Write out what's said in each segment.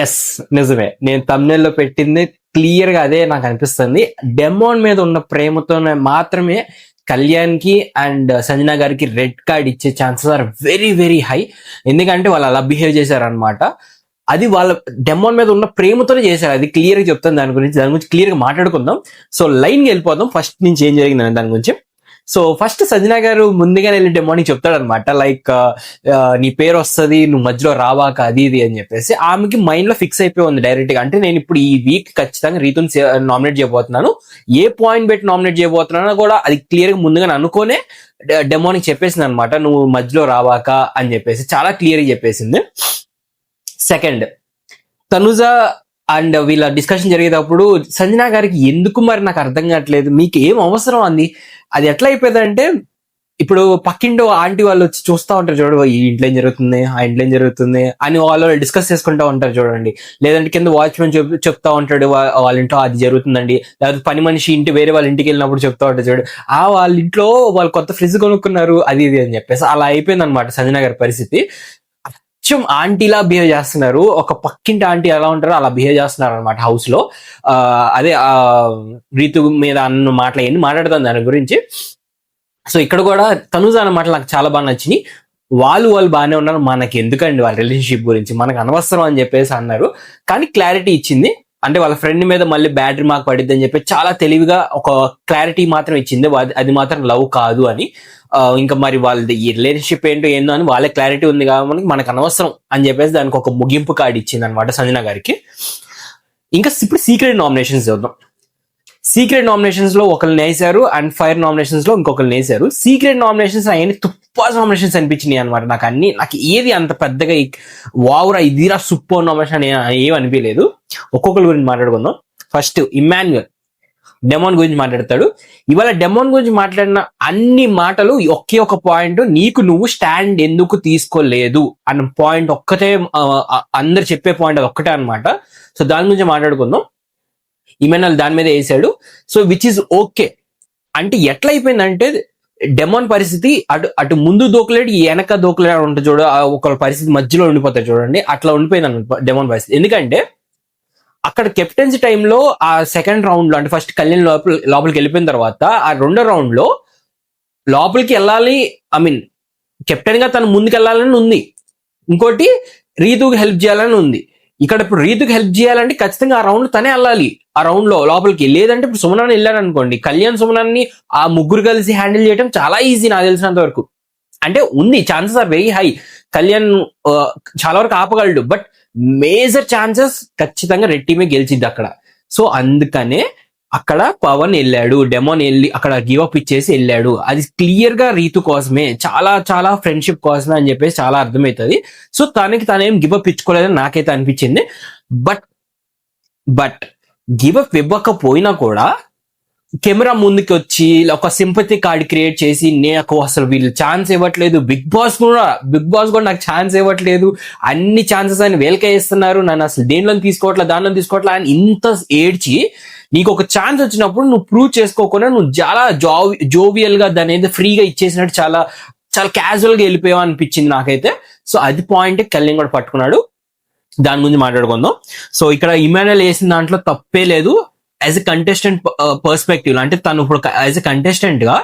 Yes, నిజమే. నేను thumbnail లో పెట్టింది క్లియర్ గా అదే నాకు అనిపిస్తుంది. డెమోన్ మీద ఉన్న ప్రేమతోనే మాత్రమే కళ్యాణ్ కి అండ్ సంజన గారికి రెడ్ కార్డ్ ఇచ్చే chances are very very high. ఎందుకంటే వాళ్ళు అలా బిహేవ్ చేశారనమాట. అది వాళ్ళ డెమోన్ మీద ఉన్న ప్రేమతోనే చేశారు. అది క్లియర్ గా చెప్తాను. దాని గురించి క్లియర్ గా మాట్లాడుకుందాం. సో లైన్ కి వెళ్ళిపోదాం ఫస్ట్ నుంచి ఏం జరిగిందని దాని గురించి. సో ఫస్ట్ సంజన గారు ముందుగానే వెళ్ళి డెమోనికి చెప్తాడు అనమాట, లైక్ నీ పేరు వస్తుంది, నువ్వు మధ్యలో రావాక అది ఇది అని చెప్పేసి. ఆమెకి మైండ్ లో ఫిక్స్ అయిపోయి ఉంది డైరెక్ట్ గా. అంటే నేను ఇప్పుడు ఈ వీక్ ఖచ్చితంగా రీతుని నామినేట్ చేయబోతున్నాను, ఏ పాయింట్ పెట్టి నామినేట్ చేయబోతున్నానో కూడా అది క్లియర్ గా ముందుగానే అనుకోనే డెమోనికి చెప్పేసింది అనమాట, నువ్వు మధ్యలో రావాక అని చెప్పేసి చాలా క్లియర్ గా చెప్పేసింది. సెకండ్, తనుజ అండ్ వీళ్ళ డిస్కషన్ జరిగేటప్పుడు సంజన గారికి ఎందుకు మరి నాకు అర్థం కావట్లేదు, మీకు ఏం అవసరం అంది. అది ఎట్లా అయిపోయిందంటే, ఇప్పుడు పక్కింటో ఆంటీ వాళ్ళు వచ్చి చూస్తూ ఉంటారు చూడు, ఈ ఇంట్లో ఏం జరుగుతుంది, ఆ ఇంట్లో ఏం జరుగుతుంది అని వాళ్ళు డిస్కస్ చేసుకుంటూ ఉంటారు చూడండి. లేదంటే కింద వాచ్మెన్ చెప్తా ఉంటాడు, వాళ్ళ ఇంట్లో అది జరుగుతుందండి. లేకపోతే పని మనిషి వేరే వాళ్ళ ఇంటికి వెళ్ళినప్పుడు చెప్తా ఉంటాడు చూడు, వాళ్ళ ఇంట్లో వాళ్ళు కొత్త ఫ్రిడ్జ్ కొనుక్కున్నారు అది ఇది అని చెప్పేసి. అలా అయిపోయింది అనమాట సంజన గారి పరిస్థితి. కొంచెం ఆంటీలా బిహేవ్ చేస్తున్నారు, ఒక పక్కింటి ఆంటీ ఎలా ఉంటారో అలా బిహేవ్ చేస్తున్నారు అనమాట హౌస్ లో. అదే రీతు మీద అన్న మాటలు ఏంటి మాట్లాడుతాను దాని గురించి. సో ఇక్కడ కూడా తనుజ అన్న మాటలు నాకు చాలా బాగా నచ్చినాయి. వాళ్ళు బాగానే ఉన్నారు, మనకి ఎందుకండి వాళ్ళ రిలేషన్షిప్ గురించి, మనకు అనవసరం అని చెప్పేసి అన్నారు. కానీ క్లారిటీ ఇచ్చింది. అంటే వాళ్ళ ఫ్రెండ్ మీద మళ్ళీ బ్యాటరీ మార్క్ పడిద్ది అని చెప్పి చాలా తెలివిగా ఒక క్లారిటీ మాత్రం ఇచ్చింది, అది మాత్రం లవ్ కాదు అని. ఇంకా మరి వాళ్ళది ఈ రిలేషన్షిప్ ఏంటో అని వాళ్ళే క్లారిటీ ఉంది కాబట్టి మనకు అనవసరం అని చెప్పేసి దానికి ఒక ముగింపు కార్డు ఇచ్చింది అనమాట సంజన గారికి. ఇంకా ఇప్పుడు సీక్రెట్ నామినేషన్స్ చూద్దాం. సీక్రెట్ నామినేషన్స్ లో ఒకరిని వేసారు అండ్ ఫైర్ నామినేషన్స్ లో ఇంకొకరిని వేసారు. సీక్రెట్ నామినేషన్స్ అయ్యి తుప్పాస్ నామినేషన్స్ అనిపించినాయి అనమాట నాకు ఏది అంత పెద్దగా వావురా ఇదిరా సూపర్ నామినేషన్ అని ఏమి అనిపించలేదు. ఒక్కొక్కరి గురించి మాట్లాడుకుందాం. ఫస్ట్ ఇమ్మాన్యుయల్ డెమోన్ గురించి మాట్లాడతాడు. ఇవాళ డెమోన్ గురించి మాట్లాడిన అన్ని మాటలు ఒకే ఒక పాయింట్, నీకు నువ్వు స్టాండ్ ఎందుకు తీసుకోలేదు అన్న పాయింట్ ఒక్కటే, అందరు చెప్పే పాయింట్ అది ఒక్కటే అనమాట. సో దాని గురించి మాట్లాడుకుందాం. ఇమాన్యుయల్ దాని మీద వేసాడు. So which is okay. అంటే ఎట్లా అయిపోయిందంటే డెమోన్ పరిస్థితి అటు ముందు దోకలేడు, వెనక దోకలేడు ఉంటుంది చూడ, ఒక పరిస్థితి మధ్యలో ఉండిపోతాయి చూడండి, అట్లా ఉండిపోయింది అనమాట డెమోన్ పరిస్థితి. ఎందుకంటే అక్కడ కెప్టెన్సీ టైంలో ఆ సెకండ్ రౌండ్ లో, అంటే ఫస్ట్ కళ్యాణ్ లోపలికి వెళ్ళిపోయిన తర్వాత ఆ రెండో రౌండ్ లో లోపలికి వెళ్ళాలి, ఐ మీన్ కెప్టెన్ గా తను ముందుకు వెళ్ళాలని ఉంది, ఇంకోటి రీతుకి హెల్ప్ చేయాలని ఉంది. ఇక్కడ ఇప్పుడు రీతుకి హెల్ప్ చేయాలంటే ఖచ్చితంగా ఆ రౌండ్ తనే వెళ్ళాలి, ఆ రౌండ్ లో లోపలికి. లేదంటే ఇప్పుడు సుమనాన్ని వెళ్ళాను అనుకోండి, కళ్యాణ్ సుమనాన్ని ఆ ముగ్గురు కలిసి హ్యాండిల్ చేయడం చాలా ఈజీ నాకు తెలిసినంత వరకు. అంటే ఉంది, chances are very high, Kalyan చాలా వరకు ఆపగలడు. బట్ మేజర్ ఛాన్సెస్ ఖచ్చితంగా రెడ్ టీమే గెలిచిద్ది అక్కడ. సో అందుకనే అక్కడ పవన్ వెళ్ళాడు, డెమోన్ వెళ్ళి అక్కడ గివ్ అప్ ఇచ్చేసి వెళ్ళాడు. అది క్లియర్ గా రీతు కోసమే, చాలా చాలా ఫ్రెండ్షిప్ కోసమే అని చెప్పేసి చాలా అర్థమవుతుంది. సో తనేం గివ్ అప్ ఇచ్చుకోలేదని నాకైతే అనిపించింది. బట్ గివ్ అప్ ఇవ్వకపోయినా కూడా కెమెరా ముందుకు వచ్చి ఒక సింపతి కార్డ్ క్రియేట్ చేసి, నాకు అసలు వీళ్ళు ఛాన్స్ ఇవ్వట్లేదు, బిగ్ బాస్ కూడా నాకు ఛాన్స్ ఇవ్వట్లేదు, అన్ని ఛాన్సెస్ అని వేలకే ఇస్తున్నారు, నన్ను అసలు దేనిలో తీసుకోవట్లేదు దానిలో తీసుకోవట్లేదు అని ఇంత ఏడ్చి, నీకు ఒక ఛాన్స్ వచ్చినప్పుడు నువ్వు ప్రూవ్ చేసుకోకుండా నువ్వు చాలా జోవియల్ గా దాని ఏదో ఫ్రీగా ఇచ్చేసినట్టు చాలా చాలా క్యాజువల్ గా వెళ్ళిపోయావు అనిపించింది నాకైతే. సో అది పాయింట్ కళ్యాణ్ కూడా పట్టుకున్నాడు. దాని గురించి మాట్లాడుకుందాం. సో ఇక్కడ ఇమాన్యుయల్ వేసిన దాంట్లో తప్పే లేదు. యాజ్ ఎ కంటెస్టెంట్ పర్స్పెక్టివ్, అంటే తను ఇప్పుడు యాజ్ ఎ కంటెస్టెంట్ గా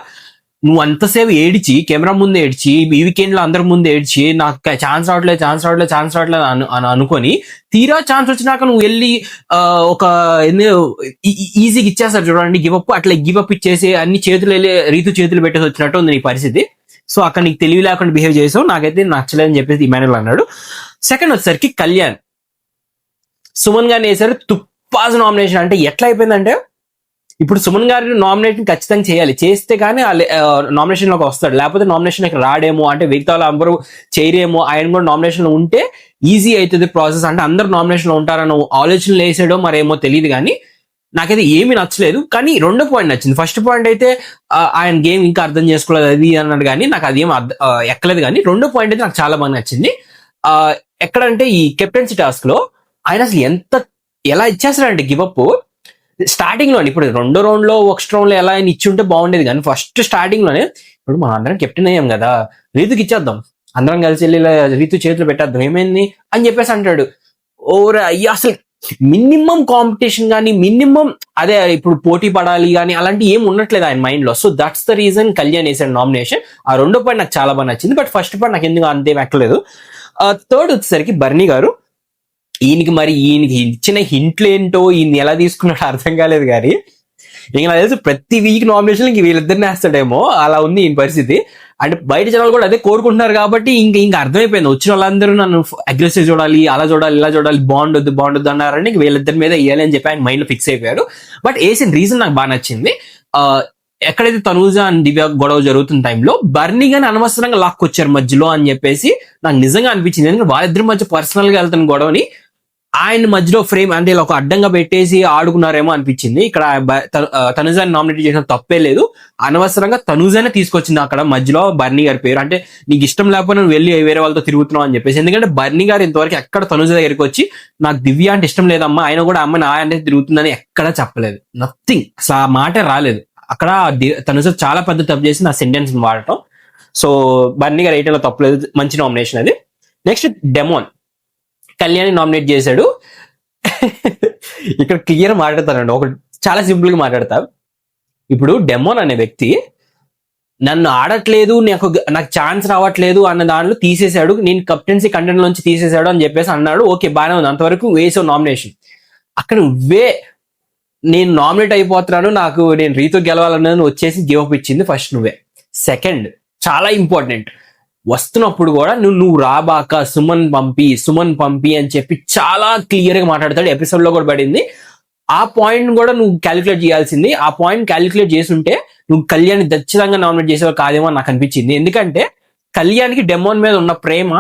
నువ్వు అంతసేపు ఏడ్చి, కెమెరా ముందు ఏడ్చి, ఈ వీకెండ్ లో అందరి ముందు ఏడ్చి, నాకు ఛాన్స్ రావట్లేదు అని అనుకొని, తీరా ఛాన్స్ వచ్చినాక నువ్వు వెళ్ళి ఒక ఈజీగా ఇచ్చేస్తారు చూడండి గివ్ అప్, అట్లా గివ్ అప్ ఇచ్చేసి అన్ని చేతులు వెళ్ళి రీతు చేతులు పెట్టేసి వచ్చినట్టు ఉంది నీ పరిస్థితి. సో అక్కడ నీకు తెలివి లేకుండా బిహేవ్ చేసావు, నాకైతే నచ్చలేదని చెప్పేసి ఇమాన్యుయల్ అన్నాడు. సెకండ్ వచ్చేసరికి కళ్యాణ్ సుమన్ గారిని వేసారు తుప్పాజ్ నామినేషన్. అంటే ఎట్లా అయిపోయిందంటే, ఇప్పుడు సుమన్ గారిని నామినేషన్ ఖచ్చితంగా చేయాలి, చేస్తే కానీ నామినేషన్ లోకి వస్తాడు, లేకపోతే నామినేషన్ రాడేమో, అంటే మిగతా వాళ్ళు అందరూ చేయరేమో, ఆయన కూడా నామినేషన్ లో ఉంటే ఈజీ అవుతుంది ప్రాసెస్, అంటే అందరు నామినేషన్ లో ఉంటారని ఆలోచనలు వేసాడో మరేమో తెలియదు. కానీ నాకైతే ఏమీ నచ్చలేదు. కానీ రెండో పాయింట్ నచ్చింది. ఫస్ట్ పాయింట్ అయితే ఆయన గేమ్ ఇంకా అర్థం చేసుకోలేదు అది అన్నాడు, కానీ నాకు అది ఏం ఎక్కలేదు. కానీ రెండో పాయింట్ అయితే నాకు చాలా బాగా నచ్చింది. ఎక్కడంటే ఈ కెప్టెన్సీ టాస్క్ లో ఆయన అసలు ఎలా ఇచ్చేస్తాడంటే గివ్ అప్ స్టార్టింగ్ లోనే. ఇప్పుడు రెండో రౌండ్ లో ఒక రౌండ్ లో ఎలా ఆయన ఇచ్చి ఉంటే బాగుండేది, కానీ ఫస్ట్ స్టార్టింగ్ లోనే ఇప్పుడు మనం అందరం కెప్టెన్ అయ్యాం కదా, రీతుకి ఇచ్చేద్దాం, అందరం కలిసి వెళ్ళి రీతు చేతులు పెట్టేద్దాం, ఏమైంది అని చెప్పేసి అంటాడు. ఓవర్ అయ్యి అసలు మినిమం కాంపిటీషన్ కానీ మినిమం అదే ఇప్పుడు పోటీ పడాలి కానీ అలాంటి ఏం ఉండట్లేదు ఆయన మైండ్ లో. So that's the reason Kalyan వేసాడు నామినేషన్. ఆ రెండో పాయింట్ నాకు చాలా బాగా నచ్చింది, బట్ ఫస్ట్ పాయింట్ నాకు ఎందుకు అంతేం ఎక్కలేదు. థర్డ్ వచ్చేసరికి బర్నీ గారు, ఈయనకి ఇచ్చిన హింట్లు ఏంటో ఈయన ఎలా తీసుకున్నాడో అర్థం కాలేదు. కానీ ఇంకా నాకు తెలుసు ప్రతి వీక్ నామినేషన్ ఇంక వీళ్ళిద్దరిని వేస్తాడేమో, అలా ఉంది ఈయన పరిస్థితి. అంటే బయట జనాలు కూడా అదే కోరుకుంటున్నారు కాబట్టి ఇంకా అర్థమైపోయింది. వచ్చిన వాళ్ళందరూ నన్ను అగ్రెసివ్ చూడాలి, అలా చూడాలి, ఇలా చూడాలి, బాగుండొద్దు అన్నారని ఇంక వీళ్ళిద్దరి మీద వేయాలి అని చెప్పి ఆయన మైండ్ లో ఫిక్స్ అయిపోయారు. బట్ వేసిన రీజన్ నాకు బాగా నచ్చింది. ఎక్కడైతే తనూజ అండ్ దివ్య గొడవ జరుగుతున్న టైంలో బర్నీ గాని అనవసరంగా లాక్కొచ్చారు మధ్యలో అని చెప్పేసి నాకు నిజంగా అనిపించింది. ఎందుకంటే వాళ్ళిద్దరి మధ్య పర్సనల్ గా వెళ్తున్న గొడవని ఆయన మధ్యలో ఫ్రేమ్ అంటే ఇలా ఒక అడ్డంగా పెట్టేసి ఆడుకున్నారేమో అనిపించింది. ఇక్కడ తనుజాని నామినేట్ చేసిన తప్పే లేదు, అనవసరంగా తనుజానే తీసుకొచ్చింది అక్కడ మధ్యలో బర్నీ గారి పేరు. అంటే నీకు ఇష్టం లేకపోతే నువ్వు వెళ్ళి వేరే వాళ్ళతో తిరుగుతున్నావు అని చెప్పేసి. ఎందుకంటే బర్నీ గారు ఇంతవరకు ఎక్కడ తనుజ దగ్గరికి వచ్చి నాకు దివ్య అంటే ఇష్టం లేదమ్మా, ఆయన కూడా అమ్మ నా అంటే తిరుగుతుందని ఎక్కడా చెప్పలేదు. నథింగ్, అసలు ఆ మాట రాలేదు. అక్కడ తనుజ చాలా పెద్ద తప్పు చేసి నా సెంటెన్స్ వాడటం. సో బర్నీ గారు రైటింగ్ లో తప్పలేదు, మంచి నామినేషన్ అది. నెక్స్ట్ డెమోన్ కళ్యాణ్ నామినేట్ చేశాడు. ఇక్కడ క్లియర్ మాట్లాడతానండి, ఒక చాలా సింపుల్ గా మాట్లాడతా. ఇప్పుడు డెమోన్ అనే వ్యక్తి నన్ను ఆడట్లేదు, నాకు ఛాన్స్ రావట్లేదు అన్న దాంట్లో తీసేశాడు, నేను కెప్టెన్సీ కంటెంట్ నుంచి తీసేశాడు అని చెప్పేసి అన్నాడు. ఓకే బాగానే ఉంది, అంతవరకు వేసావు నామినేషన్. అక్కడ నేను నామినేట్ అయిపోతున్నాను, నేను రీతో గెలవాలన్నది వచ్చేసి గివ్ అప్ ఇచ్చింది ఫస్ట్ నువ్వే. సెకండ్ చాలా ఇంపార్టెంట్, వస్తున్నప్పుడు కూడా నువ్వు రాబాక సుమన్ పంపి అని చెప్పి చాలా క్లియర్ గా మాట్లాడతాడు. ఎపిసోడ్ లో కూడా పడింది. ఆ పాయింట్ కూడా నువ్వు క్యాలిక్యులేట్ చేయాల్సింది. ఆ పాయింట్ క్యాలిక్యులేట్ చేస్తుంటే నువ్వు కళ్యాణ్ ఖచ్చితంగా నామినేట్ చేసేవా కాదేమో అని నాకు అనిపించింది. ఎందుకంటే కళ్యాణ్కి డెమోన్ మీద ఉన్న ప్రేమ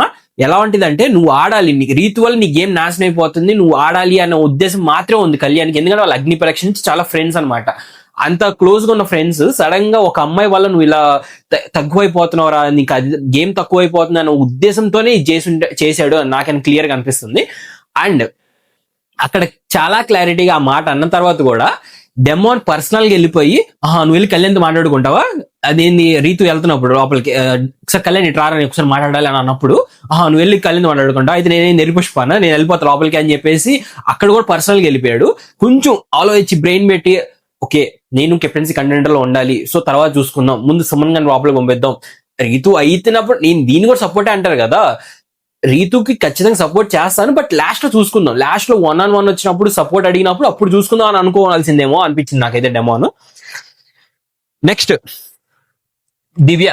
ఎలా ఉంటుందంటే నువ్వు ఆడాలి, నీకు రీతి వల్ల నీ గేమ్ నాశనం అయిపోతుంది, నువ్వు ఆడాలి అన్న ఉద్దేశం మాత్రమే ఉంది కళ్యాణ్కి. ఎందుకంటే వాళ్ళ అగ్ని పరీక్ష నుంచి చాలా ఫ్రెండ్స్ అనమాట, అంత క్లోజ్ గా ఉన్న ఫ్రెండ్స్. సడన్ గా ఒక అమ్మాయి వల్ల నువ్వు ఇలా తక్కువైపోతున్నావురా, నీకు అది గేమ్ తక్కువైపోతుంది అన్న ఉద్దేశంతోనే చేశాడు అని నాకని క్లియర్ గా అనిపిస్తుంది. అండ్ అక్కడ చాలా క్లారిటీగా ఆ మాట అన్న తర్వాత కూడా డెమోన్ పర్సనల్ గా వెళ్ళిపోయి నువ్వు వెళ్ళి కళ్యాణ్తో మాట్లాడుకుంటావా, అదేంది రీతు వెళ్తున్నప్పుడు లోపలికి ఒకసారి కళ్యాణ్ ఇట్రారని ఒకసారి మాట్లాడాలి అని అన్నప్పుడు నువ్వు వెళ్ళి కళ్యాణ్ మాట్లాడుకుంటావు, అయితే నేనేం నెరిపుష్పానా, నేను వెళ్ళిపోతా లోపలికి అని చెప్పేసి అక్కడ కూడా పర్సనల్ గా వెళ్ళిపోయాడు. కొంచెం ఆలోచించి బ్రెయిన్ పెట్టి ఓకే నేను కెప్టెన్సీ కంటెండర్ లో ఉండాలి, సో తర్వాత చూసుకుందాం, ముందు సుమన్ గారిని లోపలికి పంపిద్దాం. రీతు అయినప్పుడు నేను దీన్ని కూడా సపోర్టే అంటారు కదా, రీతుకి ఖచ్చితంగా సపోర్ట్ చేస్తాను, బట్ లాస్ట్ లో చూసుకుందాం, లాస్ట్ లో 1-on-1 వచ్చినప్పుడు సపోర్ట్ అడిగినప్పుడు అప్పుడు చూసుకుందాం అని అనుకోవాల్సిందేమో అనిపించింది నాకైతే డెమోను. నెక్స్ట్ దివ్య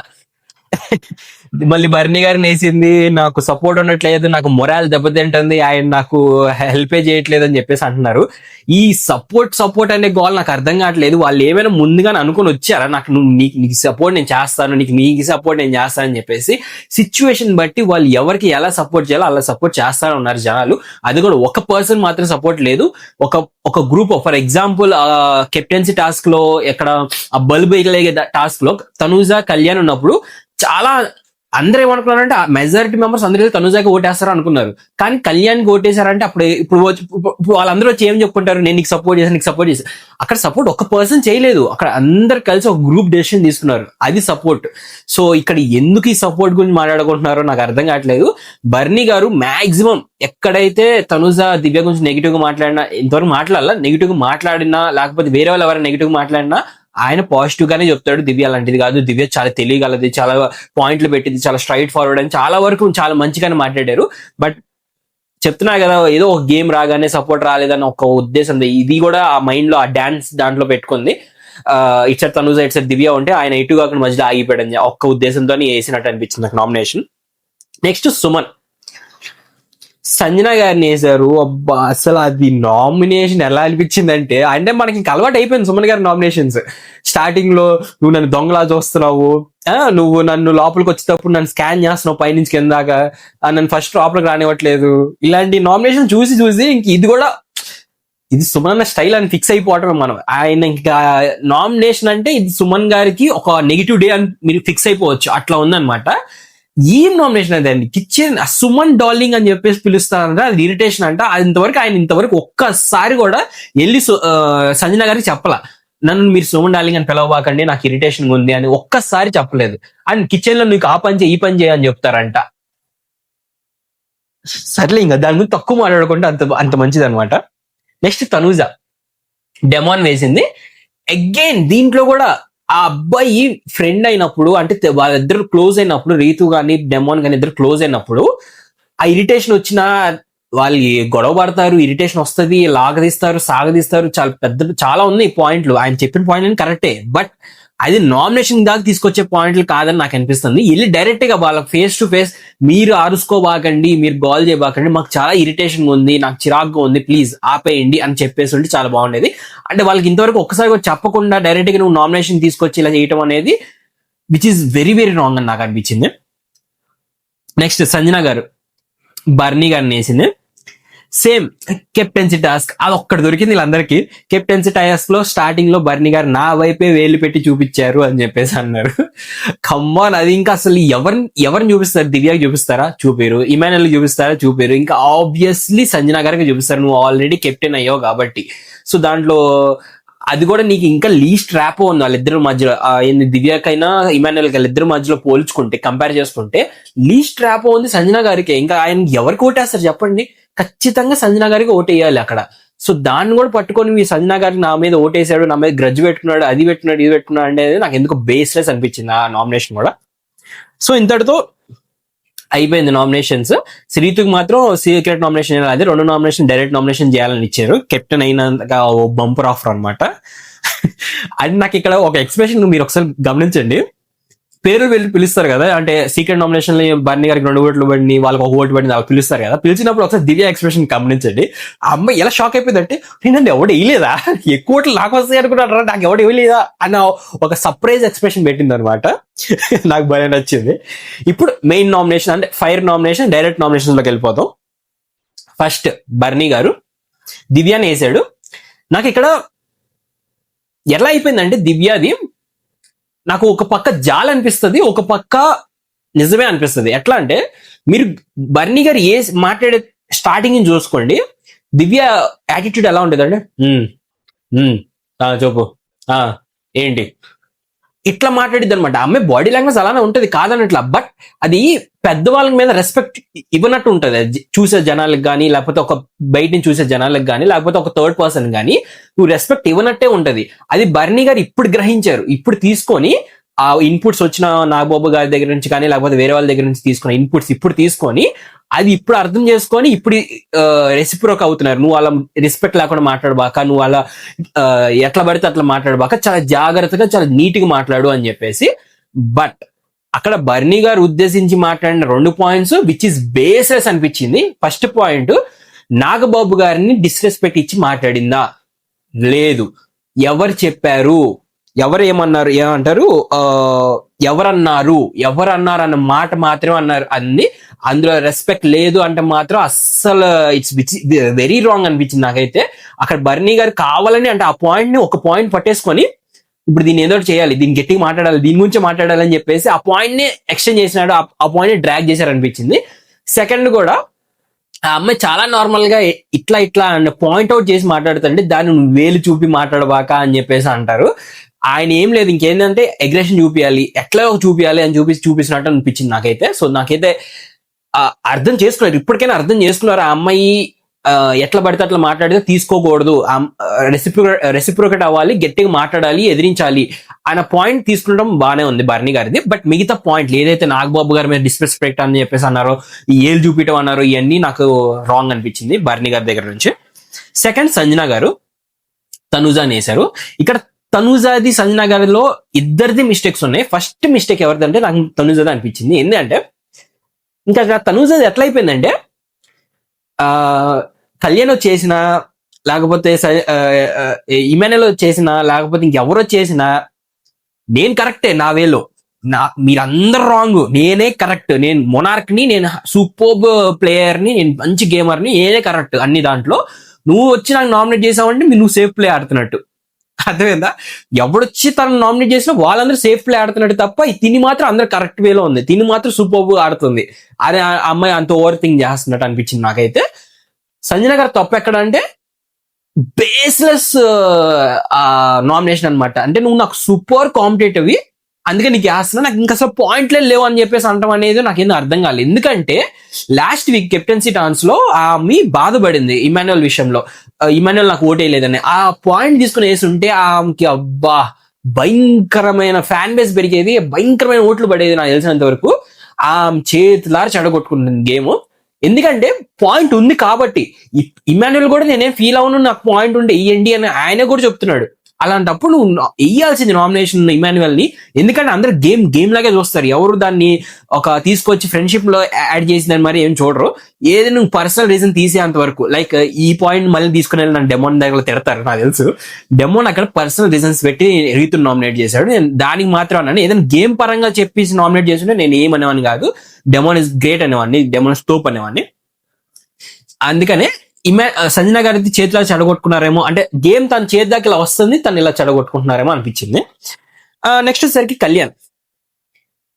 మళ్ళీ బర్నీ గారిని వేసింది, నాకు సపోర్ట్ ఉండట్లేదు, నాకు మొరాల్ దెబ్బతింటుంది, ఆయన నాకు హెల్పే చేయట్లేదు అని చెప్పేసి అంటున్నారు. ఈ సపోర్ట్ అనే గోల్ నాకు అర్థం కావట్లేదు. వాళ్ళు ఏమైనా ముందుగానే అనుకుని వచ్చారా, నీకు సపోర్ట్ నేను చేస్తాను, నీకు సపోర్ట్ నేను చేస్తానని చెప్పేసి. సిచ్యువేషన్ బట్టి వాళ్ళు ఎవరికి ఎలా సపోర్ట్ చేయాలో అలా సపోర్ట్ చేస్తానే ఉన్నారు జనాలు. అది కూడా ఒక పర్సన్ మాత్రం సపోర్ట్ లేదు, ఒక group. For example captaincy task లో ఎక్కడ ఆ బల్బ్ ఎగలేగే టాస్క్ లో తనూజ కళ్యాణ్ ఉన్నప్పుడు చాలా అందరూ ఏమనుకున్నారంటే ఆ మెజారిటీ మెంబర్స్ అందరూ తనుజాకి ఓటేస్తారు అనుకున్నారు, కానీ కళ్యాణ్కి ఓటేశారంటే ఇప్పుడు వాళ్ళందరూ వచ్చి ఏం చెప్పుకుంటారు, నేను నీకు సపోర్ట్ చేశాను. అక్కడ సపోర్ట్ ఒక పర్సన్ చేయలేదు, అక్కడ అందరు కలిసి ఒక గ్రూప్ డెసిషన్ తీసుకున్నారు, అది సపోర్ట్. సో ఇక్కడ ఎందుకు ఈ సపోర్ట్ గురించి మాట్లాడుకుంటున్నారో నాకు అర్థం కావట్లేదు. బర్నీ గారు మాక్సిమం ఎక్కడైతే తనుజ దివ్య గురించి నెగిటివ్ గా మాట్లాడినా, ఇంతవరకు మాట్లాడాల నెగిటివ్ గా మాట్లాడినా, లేకపోతే వేరే వాళ్ళు ఎవరైనా నెగిటివ్ గా మాట్లాడినా ఆయన పాజిటివ్ గానే చెప్తాడు. దివ్య అలాంటిది కాదు, దివ్య చాలా తెలియగలది, చాలా పాయింట్లు పెట్టింది, చాలా స్ట్రైట్ ఫార్వర్డ్ అని చాలా వరకు చాలా మంచిగానే మాట్లాడారు. బట్ చెప్తున్నా కదా, ఏదో ఒక గేమ్ రాగానే సపోర్ట్ రాలేదని ఒక ఉద్దేశం, ఇది కూడా ఆ మైండ్ లో ఆ డాన్స్ దాంట్లో పెట్టుకుంది. ఇట్సర్ తనుజ ఇట్సర్ దివ్య ఉంటే ఆయన ఇటు కాకుండా మధ్యలో ఆగిపోయాడని ఒక్క ఉద్దేశంతో వేసినట్టు అనిపించింది నాకు నామినేషన్. నెక్స్ట్ సుమన్, సంజన గారిని వేశారు. అబ్బా అసలు అది నామినేషన్ ఎలా అనిపించిందంటే, అంటే మనకి ఇంకా అలవాటు అయిపోయింది సుమన్ గారి నామినేషన్స్. స్టార్టింగ్ లో నువ్వు నన్ను దొంగలా చూస్తున్నావు, నువ్వు నన్ను లోపలికి వచ్చేటప్పుడు నన్ను స్కాన్ చేస్తున్నావు పైనుంచి కిందాక, నన్ను ఫస్ట్ లోపలికి రానివ్వట్లేదు, ఇలాంటి నామినేషన్ చూసి ఇంక ఇది సుమన్ అన్న స్టైల్ అని ఫిక్స్ అయిపోవటమే మనం. ఆయన ఇంకా నామినేషన్ అంటే ఇది సుమన్ గారికి ఒక నెగిటివ్ డే అని మీరు ఫిక్స్ అయిపోవచ్చు, అట్లా ఉందన్నమాట. ఏం నామినేషన్ అదండి, కిచెన్ సుమన్ డార్లింగ్ అని చెప్పేసి పిలుస్తారంట, అది ఇరిటేషన్ అంట. ఆయన ఇంతవరకు ఒక్కసారి కూడా వెళ్ళి సంజన గారికి చెప్పలా, నన్ను మీరు సుమన్ డార్లింగ్ అని పిలవబాకండి, నాకు ఇరిటేషన్ ఉంది అని ఒక్కసారి చెప్పలేదు. అండ్ కిచెన్ లో నీకు ఆ పని చేయి ఈ పని చేయని చెప్తారంట. సర్లే ఇంకా దాని గురించి తక్కువ మాట్లాడకుండా అంత అంత మంచిది అనమాట. నెక్స్ట్ తనూజ డెమాన్ వేసింది. అగైన్ దీంట్లో కూడా ఆ అబ్బాయి ఫ్రెండ్ అయినప్పుడు, అంటే వాళ్ళిద్దరు క్లోజ్ అయినప్పుడు, రీతు గాని డెమాన్ గాని ఇద్దరు క్లోజ్ అయినప్పుడు ఆ ఇరిటేషన్ వచ్చినా వాళ్ళు గొడవ పడతారు, ఇరిటేషన్ వస్తుంది, లాగదీస్తారు, సాగదీస్తారు, చాలా పెద్ద చాలా ఉన్నాయి పాయింట్లు. ఆయన చెప్పిన పాయింట్లు కరెక్టే, బట్ అది నామినేషన్ దాకా తీసుకొచ్చే పాయింట్లు కాదని నాకు అనిపిస్తుంది. వెళ్ళి డైరెక్ట్ గా వాళ్ళకి ఫేస్ టు ఫేస్ మీరు ఆరుసుకోబాకండి, మీరు గోల్ చేయబాకండి, మాకు చాలా ఇరిటేషన్ ఉంది, నాకు చిరాగ్గా ఉంది, ప్లీజ్ ఆపేయండి అని చెప్పేసి ఉంటే చాలా బాగుండేది. అంటే వాళ్ళకి ఇంతవరకు ఒక్కసారి చెప్పకుండా డైరెక్ట్ గా నువ్వు నామినేషన్ తీసుకొచ్చి ఇలా చేయటం అనేది which is very very wrong అని నాకు అనిపించింది. నెక్స్ట్ సంజన గారు బర్నీ గారిని వేసింది. సేమ్ కెప్టెన్సీ టాస్క్ అది ఒక్కటి దొరికింది వీళ్ళందరికీ. కెప్టెన్సీ టాస్క్ లో స్టార్టింగ్ లో బర్నీ గారు నా వైపే వేలు పెట్టి చూపించారు అని చెప్పేసి అన్నారు. కమ్మాన్, అది ఇంకా అసలు ఎవరిని చూపిస్తారు? దివ్యాకి చూపిస్తారా? చూపారు. ఇమానుయల్ చూపిస్తారా? చూపారు. ఇంకా ఆబ్వియస్లీ సంజన గారికి చూపిస్తారు, నువ్వు ఆల్రెడీ కెప్టెన్ అయ్యావు కాబట్టి. సో దాంట్లో అది కూడా నీకు ఇంకా లీస్ట్ ర్యాప్ ఉంది వాళ్ళిద్దరి మధ్యలో. దివ్యాకైనా ఇమానుయల్ వాళ్ళిద్దరి మధ్యలో పోల్చుకుంటే, కంపేర్ చేసుకుంటే లీస్ట్ ర్యాప్ ఉంది సంజన గారికి. ఇంకా ఆయన ఎవరికి ఓటేస్తారు చెప్పండి? ఖచ్చితంగా సంజన గారికి ఓటేయాలి అక్కడ. సో దాన్ని కూడా పట్టుకొని మీ సంజన గారికి నా మీద ఓటేసాడు, నా మీద గ్రడ్జ్ పెట్టుకున్నాడు, అది పెట్టుకున్నాడు, ఇది పెట్టుకున్నాడు అనేది నాకు ఎందుకు బేస్లెస్ అనిపించింది ఆ నామినేషన్ కూడా. సో ఇంతటితో అయిపోయింది నామినేషన్స్. శ్రీతుకి మాత్రం సీక్రెట్ నామినేషన్ అది 2 నామినేషన్ డైరెక్ట్ నామినేషన్ చేయాలని ఇచ్చారు. కెప్టెన్ అయినంత బంపర్ ఆఫర్ అనమాట. అది నాకు ఇక్కడ ఒక ఎక్స్ప్రెషన్ మీరు ఒకసారి గమనించండి. పేరు వెళ్ళి పిలుస్తారు కదా, అంటే సీక్రెట్ నామినేషన్ బర్నీ గారికి 2 ఓట్లు పడి వాళ్ళకి 1 ఓటు పడింది పిలుస్తారు కదా. పిలిచినప్పుడు ఒకసారి దివ్య ఎక్స్ప్రెషన్ గమనించండి. ఆ అమ్మాయి ఎలా షాక్ అయిపోయిందంటే, నేనండి ఎవడు వేయలేదా, ఎక్కువ ఓట్లు నాకు వస్తాయి అనుకున్నారా, నాకు ఎవడు వేయలేదా అన్న ఒక సర్ప్రైజ్ ఎక్స్ప్రెషన్ పెట్టింది అనమాట. నాకు బాగా నచ్చింది. ఇప్పుడు మెయిన్ నామినేషన్ అంటే ఫైర్ నామినేషన్, డైరెక్ట్ నామినేషన్ లోకి వెళ్ళిపోతాం. ఫస్ట్ బర్నీ గారు దివ్యాని వేసాడు. నాకు ఇక్కడ ఎలా అయిపోయిందంటే దివ్యాది నాకు ఒక పక్క జాల్ అనిపిస్తుంది, ఒక పక్క నిజమే అనిపిస్తుంది. ఎట్లా అంటే మీరు బర్నీ గారు మాట్లాడే స్టార్టింగ్ చూసుకోండి, దివ్య యాటిట్యూడ్ ఎలా ఉంటుంది అంటే చెప్పు ఏంటి ఇట్లా మాట్లాడిద్ది అనమాట. అమ్మాయి బాడీ లాంగ్వేజ్ అలానే ఉంటది కాదనట్లా, బట్ అది పెద్దవాళ్ళ మీద రెస్పెక్ట్ ఇవ్వనట్టు ఉంటది. చూసే జనాలకు కానీ, లేకపోతే ఒక బయట నుంచి చూసే జనాలకు కానీ, లేకపోతే ఒక థర్డ్ పర్సన్ కానీ నువ్వు రెస్పెక్ట్ ఇవ్వనట్టే ఉంటది. అది బర్నీ గారు ఇప్పుడు గ్రహించారు. ఇప్పుడు తీసుకొని ఆ ఇన్పుట్స్ వచ్చిన నాగబాబు గారి దగ్గర నుంచి కానీ, లేకపోతే వేరే వాళ్ళ దగ్గర నుంచి తీసుకున్న ఇన్పుట్స్ ఇప్పుడు తీసుకొని అది ఇప్పుడు అర్థం చేసుకొని ఇప్పుడు రెసిప్రోక్ అవుతున్నారు. నువ్వు అలా రెస్పెక్ట్ లేకుండా మాట్లాడబాక, నువ్వు అలా ఎట్లా పడితే అట్లా మాట్లాడబాక, చాలా జాగ్రత్తగా చాలా నీట్ గా మాట్లాడు అని చెప్పేసి. బట్ అక్కడ బర్నీ గారు ఉద్దేశించి మాట్లాడిన 2 పాయింట్స్ విచ్ ఇస్ బేస్లెస్ అనిపించింది. ఫస్ట్ పాయింట్, నాగబాబు గారిని డిస్రెస్పెక్ట్ ఇచ్చి మాట్లాడిందా? లేదు. ఎవరు చెప్పారు, ఎవరు ఏమంటారు, ఎవరన్నారు అన్న మాట మాత్రమే అన్నారు. అందులో రెస్పెక్ట్ లేదు అంటే మాత్రం అస్సలు ఇట్స్ వెరీ రాంగ్ అనిపించింది నాకైతే. అక్కడ బర్నీ గారు కావాలని అంటే ఆ పాయింట్ ని ఒక పాయింట్ పట్టేసుకొని ఇప్పుడు దీన్ని ఏదో చేయాలి, దీన్ని గట్టిగా మాట్లాడాలి, దీని గురించి మాట్లాడాలి అని చెప్పేసి ఆ పాయింట్ ని ఎక్స్టెండ్ చేసినాడు, ఆ పాయింట్ ని డ్రాగ్ చేశారు అనిపించింది. సెకండ్ కూడా ఆ అమ్మాయి చాలా నార్మల్ గా ఇట్లా పాయింట్ అవుట్ చేసి మాట్లాడుతుంటే దాన్ని వేలు చూపి మాట్లాడబాక అని చెప్పేసి అంటారు. ఆయన ఏం లేదు, ఇంకేంటంటే అగ్రెషన్ చూపించాలి, ఎట్లా చూపించాలి అని చూపించినట్టు అనిపించింది నాకైతే. సో నాకైతే అర్థం చేసుకున్నారు, ఇప్పటికైనా అర్థం చేసుకున్నారు ఆ అమ్మాయి ఎట్లా పడితే అట్లా మాట్లాడితే తీసుకోకూడదు, రెసిప్రోకేట్ అవ్వాలి, గట్టిగా మాట్లాడాలి, ఎదిరించాలి అన్న పాయింట్ తీసుకుంటాం బాగానే ఉంది బర్నీ గారిది. బట్ మిగతా పాయింట్లు ఏదైతే నాగబాబు గారి మీద డిస్రెస్పెక్ట్ అని చెప్పేసి అన్నారో, ఈ ఏళ్ళు చూపించడం అన్నారో, ఇవన్నీ నాకు రాంగ్ అనిపించింది బర్నీ గారి దగ్గర నుంచి. సెకండ్ సంజన గారు తనుజాని వేశారు. ఇక్కడ తనుజాది సంజన గారిలో ఇద్దరిది మిస్టేక్స్ ఉన్నాయి. ఫస్ట్ మిస్టేక్ ఎవరిదంటే నాకు తనుజాది అనిపించింది. ఏంటంటే ఇంకా తనుజాది ఎట్లా అయిపోయిందంటే కళ్యాణ్ చేసిన, లేకపోతే ఇమానుయల్ చేసిన, లేకపోతే ఇంకెవరో చేసినా నేను కరెక్టే నా వేలో, మీరందరూ రాంగ్, నేనే కరెక్ట్, నేను మొనార్క్ ని, నేను సూపర్బ్ ప్లేయర్ ని, నేను మంచి గేమర్ ని, నేనే కరెక్ట్ అన్ని దాంట్లో. నువ్వు వచ్చి నాకు నామినేట్ చేసావంటే నువ్వు సేఫ్ ప్లే ఆడుతున్నట్టు, అర్థమైందా? ఎవడొచ్చి తను నామినేట్ చేసినా వాళ్ళందరూ సేఫ్ ప్లే ఆడుతున్నట్టు తప్ప తిని మాత్రం అందరు కరెక్ట్ వేలో ఉంది, తిని మాత్రం సూపర్బ్ ఆడుతుంది. అదే అమ్మాయి అంత ఓవర్ థింక్ చేస్తున్నట్టు అనిపించింది నాకైతే. సంజన గారు తప్పు ఎక్కడ అంటే బేస్లెస్ నామినేషన్ అనమాట. అంటే నువ్వు నాకు సూపర్ కాంపిటేటివ్, అందుకే నీకు వేస్తున్నా, నాకు ఇంకా అసలు పాయింట్లే లేవు అని చెప్పేసి అంటాం అనేది నాకేందో అర్థం కాలేదు. ఎందుకంటే లాస్ట్ వీక్ కెప్టెన్సీ టాన్స్ లో ఆమె బాధపడింది ఇమాన్యుయల్ విషయంలో, ఇమాన్యుయల్ నాకు ఓటేయలేదని. ఆ పాయింట్ తీసుకుని వేసి ఉంటే ఆమెకి అబ్బా భయంకరమైన ఫ్యాన్ బేస్ పెరిగేది, భయంకరమైన ఓట్లు పడేది నాకు తెలిసినంత వరకు. ఆ చేతులారా చెడగొట్టుకుంటుంది గేమ్. ఎందుకంటే పాయింట్ ఉంది కాబట్టి. ఇమాన్యుయల్ కూడా నేనేం ఫీల్ అవును, నాకు పాయింట్ ఉంటే ఇయ్యండి అని ఆయన కూడా చెప్తున్నాడు. అలాంటప్పుడు నువ్వు వేయాల్సింది నామినేషన్ ఇమాన్యుయల్ ని. ఎందుకంటే అందరు గేమ్ లాగే చూస్తారు, ఎవరు దాన్ని ఒక తీసుకొచ్చి ఫ్రెండ్షిప్ లో యాడ్ చేసిందని మరి ఏం చూడరు. ఏది నువ్వు పర్సనల్ రీజన్ తీసేంత వరకు, లైక్ ఈ పాయింట్ మళ్ళీ తీసుకుని వెళ్ళి నన్ను డెమోన్ దగ్గర తిడతారు నాకు తెలుసు. డెమోన్ అక్కడ పర్సనల్ రీజన్స్ పెట్టి రీతుని నామినేట్ చేశాడు. నేను దానికి మాత్రం అన్నాను, ఏదైనా గేమ్ పరంగా చెప్పేసి నామినేట్ చేస్తుంటే నేను ఏమనేవాడిని కాదు, డెమోన్ ఇస్ గ్రేట్ అనేవాడిని, డెమోన్ ఇస్ టోప్ అనేవాడిని. అందుకనే సంజన గారి చేతిలో చెడగొట్టుకున్నారేమో, అంటే గేమ్ తన చేతి దాకా ఇలా వస్తుంది, తను ఇలా చెడగొట్టుకుంటున్నారేమో అనిపించింది. నెక్స్ట్ వచ్చేసరికి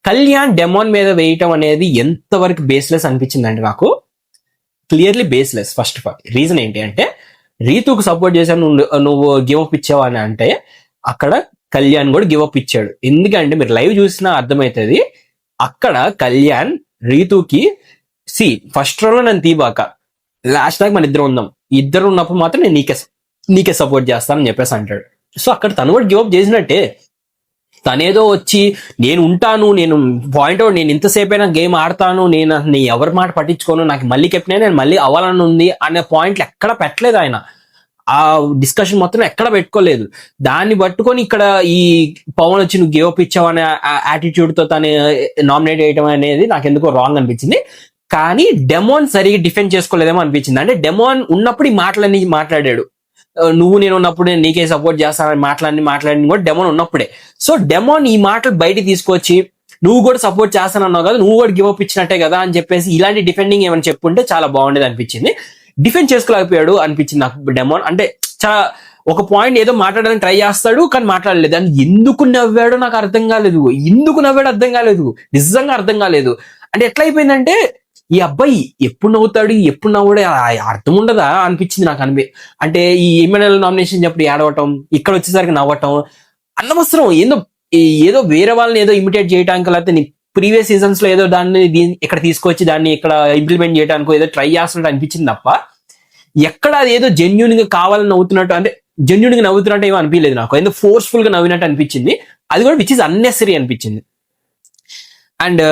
కళ్యాణ్ డెమోన్ మీద వేయటం అనేది ఎంతవరకు బేస్లెస్ అనిపించిందండి నాకు. Clearly baseless. First of all reason ఏంటి అంటే, రీతుకు సపోర్ట్ చేశాను నువ్వు గివ్ అప్ ఇచ్చావు అని అంటే, అక్కడ కళ్యాణ్ కూడా గివ్ అప్ ఇచ్చాడు. ఎందుకంటే మీరు లైవ్ చూసినా అర్థమవుతుంది, అక్కడ కళ్యాణ్ రీతుకి ఫస్ట్ రోలో నేను తీబాక లాస్ట్ దాకా మన ఇద్దరు ఉందాం, ఇద్దరు ఉన్నప్పుడు మాత్రం నేను నీకే సపోర్ట్ చేస్తానని చెప్పేసి అంటాడు. సో అక్కడ తను కూడా గివ్ అప్ చేసినట్టే. తనేదో వచ్చి నేను ఉంటాను, నేను పాయింట్ అవుట్, నేను ఇంతసేపు అయినా గేమ్ ఆడతాను, నేను ఎవరి మాట పట్టించుకోను, నాకు మళ్ళీ కెప్టెన్ నేను మళ్ళీ అవ్వాలని ఉంది అనే పాయింట్లు ఎక్కడ పెట్టలేదు ఆయన. ఆ డిస్కషన్ మొత్తం ఎక్కడ పెట్టుకోలేదు. దాన్ని పట్టుకొని ఇక్కడ ఈ పవన్ వచ్చి నువ్వు గివ్ అప్ ఇచ్చావు అనే యాటిట్యూడ్ తో తను నామినేట్ చేయడం అనేది నాకు ఎందుకో రాంగ్ అనిపించింది. కానీ డెమోన్ సరిగ్గా డిఫెండ్ చేసుకోలేదేమో అనిపించింది. అంటే డెమోన్ ఉన్నప్పుడు ఈ మాటలన్నీ మాట్లాడాడు, నువ్వు నేను ఉన్నప్పుడు నేను నీకే సపోర్ట్ చేస్తానని మాట్లాడి కూడా డెమోన్ ఉన్నప్పుడే. సో డెమోన్ ఈ మాటలు బయట తీసుకొచ్చి నువ్వు కూడా సపోర్ట్ చేస్తానన్నావు కదా, నువ్వు కూడా గివ్ అప్ ఇచ్చినట్టే కదా అని చెప్పేసి ఇలాంటి డిఫెండింగ్ ఏమైనా చెప్పుంటే చాలా బాగుండేది అనిపించింది. డిఫెండ్ చేసుకోలేకపోయాడు అనిపించింది నాకు డెమోన్. అంటే చాలా ఒక పాయింట్ ఏదో మాట్లాడడానికి ట్రై చేస్తాడు కానీ మాట్లాడలేదు. అని ఎందుకు నవ్వాడో నాకు అర్థం కాలేదు, నిజంగా అర్థం కాలేదు. అంటే ఎట్లా అయిపోయిందంటే, ఈ అబ్బాయి ఎప్పుడు నవ్వుతాడు ఎప్పుడు నవ్వుడే అర్థం ఉండదా అనిపించింది నాకు. అంటే ఈ ఎమ్మెల్యే నామినేషన్ చెప్పి ఏడవటం, ఇక్కడ వచ్చేసరికి నవ్వటం అనవసరం. ఏదో వేరే వాళ్ళని ఏదో ఇమిటేట్ చేయడానికి, లేకపోతే నీ ప్రీవియస్ సీజన్స్ లో ఏదో దాన్ని ఇక్కడ తీసుకొచ్చి దాన్ని ఇక్కడ ఇంప్లిమెంట్ చేయడానికి ఏదో ట్రై చేస్తున్నట్టు అనిపించింది తప్ప, ఎక్కడ అది ఏదో జెన్యున్ గా కావాలని నవ్వుతున్నట్టు, అంటే జెన్యున్ గా నవ్వుతున్నట్టు ఏమో అనిపించలేదు నాకు. ఏదో ఫోర్స్ఫుల్ గా నవ్వినట్టు అనిపించింది. అది కూడా విచ్ ఇస్ అన్నెసరీ అనిపించింది. అండ్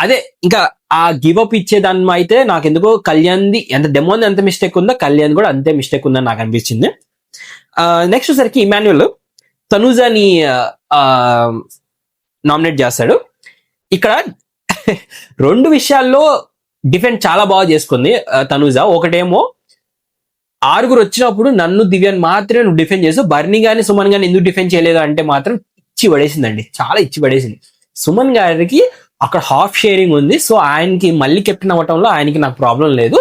అదే ఇంకా ఆ గివ్ అప్ ఇచ్చే దాని అయితే నాకు ఎందుకో కళ్యాణ్ది ఎంత డెమోన్ ఎంత మిస్టేక్ ఉందో కళ్యాణ్ కూడా అంతే మిస్టేక్ ఉందని నాకు అనిపించింది. నెక్స్ట్ సరికి ఇమాన్యుయల్ తనూజాని నామినేట్ చేస్తాడు. ఇక్కడ రెండు విషయాల్లో డిఫెండ్ చాలా బాగా చేసుకుంది తనూజ. ఒకటేమో 6 వచ్చినప్పుడు నన్ను దివ్యాన్ని మాత్రమే నువ్వు డిఫెండ్ చేసావు, బర్నీ గాని సుమన్ గాని ఎందుకు డిఫెండ్ చేయలేదు అంటే మాత్రం ఇచ్చి పడేసిందండి, చాలా ఇచ్చి పడేసింది. సుమన్ గారికి అక్కడ హాఫ్ షేరింగ్ ఉంది, సో ఆయనకి మళ్ళీ కెప్టెన్ అవ్వటంలో ఆయనకి నాకు ప్రాబ్లం లేదు.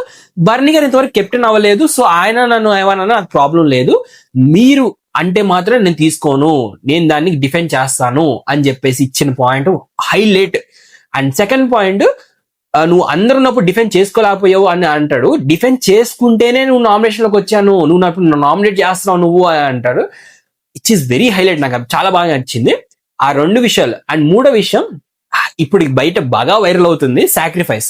బర్నీ గారు ఇంతవరకు కెప్టెన్ అవ్వలేదు, సో ఆయన నన్ను ఏమన్నా నాకు ప్రాబ్లం లేదు. మీరు అంటే మాత్రం నేను తీసుకోను, నేను దాన్ని డిఫెండ్ చేస్తాను అని చెప్పేసి ఇచ్చిన point highlight. And second point, నువ్వు అందరు ఉన్నప్పుడు డిఫెండ్ చేసుకోలేకపోయావు అని అంటాడు. డిఫెండ్ చేసుకుంటేనే నువ్వు నామినేషన్ లోకి వచ్చాను, నువ్వు నాకు నామినేట్ చేస్తున్నావు నువ్వు అని అంటాడు. ఇట్ ఈస్ వెరీ హైలైట్, నాకు చాలా బాగా నచ్చింది ఆ రెండు విషయాలు. అండ్ మూడో విషయం, ఇప్పుడు బయట బాగా వైరల్ అవుతుంది సాక్రిఫైస్.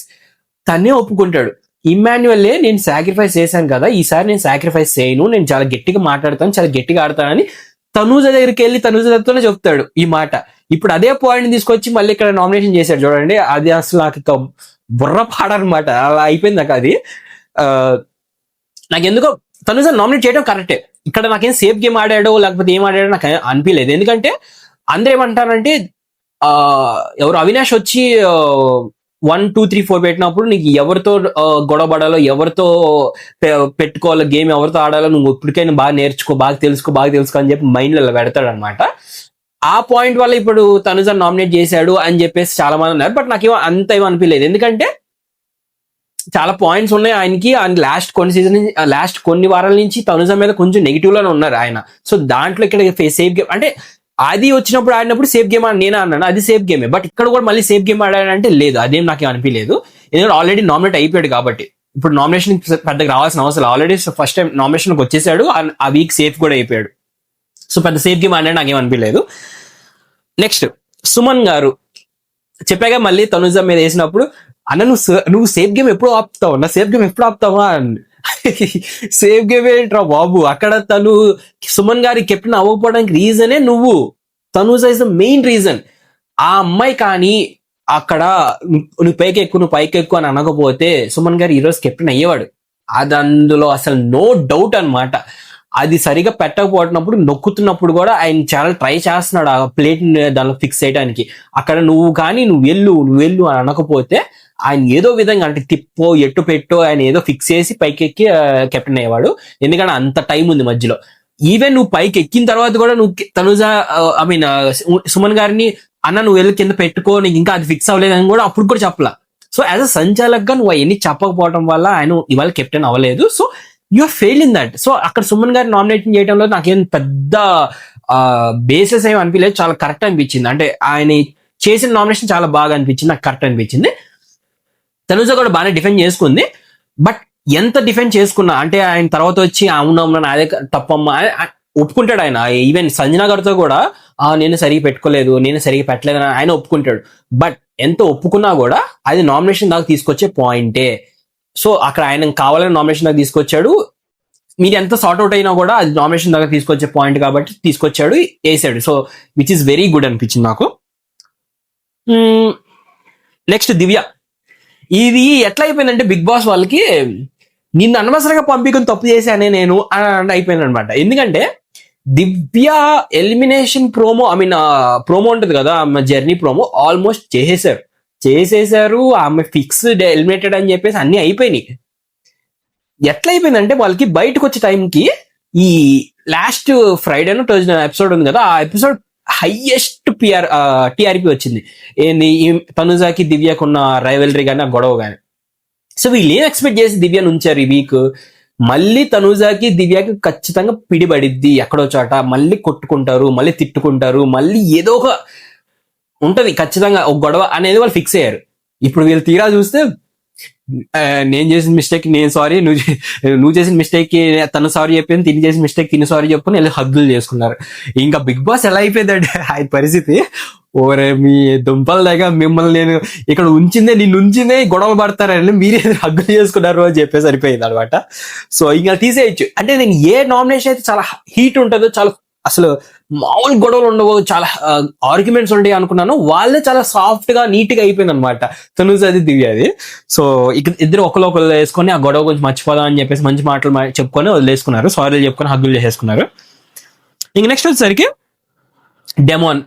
తనే ఒప్పుకుంటాడు, ఇమాన్యుయల్లే నేను సాక్రిఫైస్ చేశాను కదా, ఈసారి నేను సాక్రిఫైస్ చేయను, నేను చాలా గట్టిగా మాట్లాడతాను, చాలా గట్టిగా ఆడతానని తనూజ దగ్గరికి వెళ్ళి తనూజతోనే చెప్తాడు ఈ మాట. ఇప్పుడు అదే పాయింట్ తీసుకొచ్చి మళ్ళీ ఇక్కడ నామినేషన్ చేశాడు చూడండి, అది అసలు నాకు బుర్ర పాడనమాట. అలా అయిపోయింది నాకు అది. నాకెందుకో తనూజ నామినేట్ చేయడం కరెక్టే. ఇక్కడ నాకేం సేఫ్ గేమ్ ఆడాడో లేకపోతే ఏం ఆడాడో నాకు అనిపించలేదు. ఎందుకంటే అందరూ ఏమంటారంటే, ఎవరు అవినాష్ వచ్చి 1, 2, 3, 4 పెట్టినప్పుడు నీకు ఎవరితో గొడవపడాలో, ఎవరితో పెట్టుకోవాలో, గేమ్ ఎవరితో ఆడాలో నువ్వు ఇప్పటికైనా బాగా నేర్చుకో, బాగా తెలుసుకో అని చెప్పి మైండ్ లో పెడతాడు అనమాట. ఆ పాయింట్ వల్ల ఇప్పుడు తనుజ నామినేట్ చేశాడు అని చెప్పేసి చాలా మంది ఉన్నారు. బట్ నాకేమో అంత ఏమో అనిపించలేదు, ఎందుకంటే చాలా పాయింట్స్ ఉన్నాయి ఆయనకి. అండ్ లాస్ట్ కొన్ని వారాల నుంచి తనుజ మీద కొంచెం నెగిటివ్ లోనే ఉన్నారు ఆయన. సో దాంట్లో ఇక్కడ సేఫ్ గేమ్ అంటే అది వచ్చినప్పుడు ఆడినప్పుడు సేఫ్ గేమ్ అని నేనే అన్నాను, అది సేఫ్ గేమే. బట్ ఇక్కడ కూడా మళ్ళీ సేఫ్ గేమ్ ఆడాడంటే లేదు, అదేం నాకేం అనిపించలేదు. ఎందుకంటే ఆల్రెడీ నామినేట్ అయిపోయాడు కాబట్టి ఇప్పుడు నామినేషన్ పెద్దగా రావాల్సిన అవసరం. ఆల్రెడీ ఫస్ట్ టైం నామినేషన్కి వచ్చేసాడు, ఆ వీక్ సేఫ్ కూడా అయిపోయాడు. సో పెద్ద సేఫ్ గేమ్ ఆడాడు నాకేం అనిపించలేదు. నెక్స్ట్ సుమన్ గారు చెప్పాగా మళ్ళీ తనుజ మీద వేసినప్పుడు అన్న నువ్వు సేఫ్ గేమ్ ఎప్పుడు ఆపుతావు నా సేఫ్ గేమ్ ఎప్పుడు ఆపుతావా సేఫ్ గేమ్ ఏంట్రా బాబు. అక్కడ తను సుమన్ గారి కెప్టెన్ అవ్వకపోవడానికి రీజనే నువ్వు. Tanuja is the main reason. ఆ అమ్మాయి కానీ అక్కడ నువ్వు పైకి ఎక్కు అని అనకపోతే సుమన్ గారు ఈ రోజు కెప్టెన్ అయ్యేవాడు. అది అందులో అసలు నో డౌట్ అనమాట. అది సరిగా పెట్టకపోతున్నప్పుడు నొక్కుతున్నప్పుడు కూడా ఆయన చాలా ట్రై చేస్తున్నాడు ఆ ప్లేట్ దానిలో ఫిక్స్ చేయడానికి. అక్కడ నువ్వు వెళ్ళు అని అనకపోతే ఆయన ఏదో విధంగా అంటే తిప్పో ఎట్టు పెట్టో ఆయన ఏదో ఫిక్స్ చేసి పైకి ఎక్కి కెప్టెన్ అయ్యేవాడు. ఎందుకంటే అంత టైం ఉంది మధ్యలో. ఈవెన్ నువ్వు పైకి ఎక్కిన తర్వాత కూడా నువ్వు తనుజ సుమన్ గారిని అన్న నువ్వు వెళ్ళి కింద పెట్టుకో నీకు ఇంకా అది ఫిక్స్ అవ్వలేదని కూడా అప్పుడు కూడా చెప్పలా. సో యాజ్ అ సంచాలక్ గా నువ్వు అవన్నీ చెప్పకపోవడం వల్ల ఆయన ఇవాళ కెప్టెన్ అవ్వలేదు. So you're fail in that. So అక్కడ సుమన్ గారి నామినేషన్ చేయడంలో నాకేం పెద్ద బేసెస్ ఏమి అనిపించలేదు, చాలా కరెక్ట్ అనిపించింది. అంటే ఆయన చేసిన నామినేషన్ చాలా బాగా అనిపించింది, నాకు కరెక్ట్ అనిపించింది. తనుజ కూడా బాగానే డిఫెండ్ చేసుకుంది. బట్ ఎంత డిఫెండ్ చేసుకున్నా అంటే ఆయన తర్వాత వచ్చి అవునవునా అదే తప్పమ్మా ఒప్పుకుంటాడు ఆయన. ఈవెన్ సంజన గారితో కూడా నేను సరిగా పెట్టుకోలేదు, నేను సరిగా పెట్టలేదు అని ఆయన ఒప్పుకుంటాడు. బట్ ఎంత ఒప్పుకున్నా కూడా అది నామినేషన్ దాకా తీసుకొచ్చే పాయింటే. సో అక్కడ ఆయన కావాలని నామినేషన్ దాకా తీసుకొచ్చాడు. మీరు ఎంత సార్ట్ అవుట్ అయినా కూడా అది నామినేషన్ దాకా తీసుకొచ్చే పాయింట్ కాబట్టి తీసుకొచ్చాడు, వేసాడు. So which is very good అనిపించింది నాకు. నెక్స్ట్ దివ్య. ఇది ఎట్లా అయిపోయిందంటే బిగ్ బాస్ వాళ్ళకి నిన్ను అనవసరంగా పంపికొని తప్పు చేశానే నేను అని అయిపోయింది అనమాట. ఎందుకంటే దివ్య ఎలిమినేషన్ ప్రోమో ప్రోమో ఉంటుంది కదా ఆమె జర్నీ ప్రోమో ఆల్మోస్ట్ చేసేసారు. ఆమె ఫిక్స్డ్ ఎలిమినేటెడ్ అని చెప్పేసి అన్ని అయిపోయినాయి. ఎట్లా అయిపోయిందంటే వాళ్ళకి బయటకు వచ్చే టైంకి ఈ లాస్ట్ ఫ్రైడేనో థర్స్డే ఎపిసోడ్ ఉంది కదా, ఆ ఎపిసోడ్ హైయెస్ట్ టీఆర్పీ వచ్చింది. ఏంది తనుజాకి దివ్యకు ఉన్న రైవలరీ కానీ ఆ గొడవ కానీ. సో వీళ్ళు ఏం ఎక్స్పెక్ట్ చేసి దివ్యను ఉంచారు ఈ వీక్. మళ్ళీ తనుజాకి దివ్యకి ఖచ్చితంగా పిడిబడిద్ది ఎక్కడో చోట, మళ్ళీ కొట్టుకుంటారు, మళ్ళీ తిట్టుకుంటారు, మళ్ళీ ఏదో ఒక ఉంటది ఖచ్చితంగా ఒక గొడవ అనేది వాళ్ళు ఫిక్స్ అయ్యారు. ఇప్పుడు వీళ్ళు తీరా చూస్తే నేను చేసిన మిస్టేక్ నేను సారీ, నువ్వు చేసిన మిస్టేక్ కి తను సారీ చెప్పింది, తిని చేసిన మిస్టేక్ తిని సారీ చెప్పుకుని వెళ్ళి హద్దులు చేసుకున్నారు. ఇంకా బిగ్ బాస్ ఎలా అయిపోయిందంటే ఆయన పరిస్థితి, ఓరే మీ దుంపల దగ్గర మిమ్మల్ని నేను ఇక్కడ నిన్ను ఉంచిందే గొడవలు పడతారని మీరే హగ్గులు చేసుకున్నారు అని చెప్పేసి సరిపోయింది అనమాట. సో ఇంకా తీసేయచ్చు. అంటే నేను ఏ నామినేషన్ అయితే చాలా హీట్ ఉంటుందో, చాలా అసలు మామూలు గొడవలు ఉండవు, చాలా ఆర్గ్యుమెంట్స్ ఉంటాయి అనుకున్నాను, వాళ్ళే చాలా సాఫ్ట్ గా నీట్ గా అయిపోయింది అనమాట తనుజాది దివ్యది. సో ఇద్దరు ఒకరు వేసుకొని ఆ గొడవ గురించి మర్చిపోదాం అని చెప్పేసి మంచి మాటలు చెప్పుకొని వదిలేసుకున్నారు, సారీలు చెప్పుకొని హగ్గులు చేసేసుకున్నారు. ఇంక నెక్స్ట్ వచ్చేసరికి డెమోన్.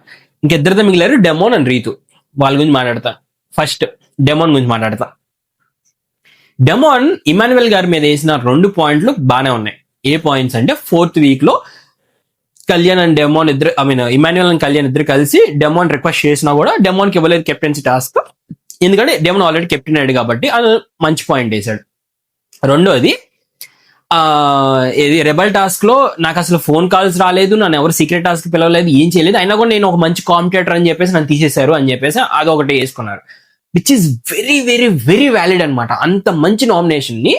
ఇంకిద్దరితో మిగిలారు, డెమోన్ అండ్ రీతు. వాళ్ళ గురించి మాట్లాడతా. ఫస్ట్ డెమోన్ గురించి మాట్లాడతా. డెమోన్ ఇమాన్యుయల్ గారి మీద వేసిన 2 పాయింట్లు బాగానే ఉన్నాయి. ఏ పాయింట్స్ అంటే 4th వీక్ లో కళ్యాణ్ అండ్ డెమోన్ ఇద్దరు ఇమాన్యుయల్ అండ్ కళ్యాణ్ ఇద్దరు కలిసి డెమోన్ రిక్వెస్ట్ చేసినా కూడా డెమోన్ కి ఇవ్వలేదు కెప్టెన్సీ టాస్క్. ఎందుకంటే డెమోన్ ఆల్రెడీ కెప్టెన్ అయ్యాడు కాబట్టి అది మంచి పాయింట్ వేశాడు. రెండోది ఇది రెబల్ టాస్క్ లో నాకు అసలు ఫోన్ కాల్స్ రాలేదు, నన్ను ఎవరు సీక్రెట్ టాస్క్ పిలవలేదు, ఏం చేయలేదు, అయినా కూడా నేను ఒక మంచి కాంపిటేటర్ అని చెప్పేసి నన్ను తీసేశారు అని చెప్పేసి అదొకటి వేసుకున్నారు. Which is very very very valid అనమాట. అంత మంచి నామినేషన్ ని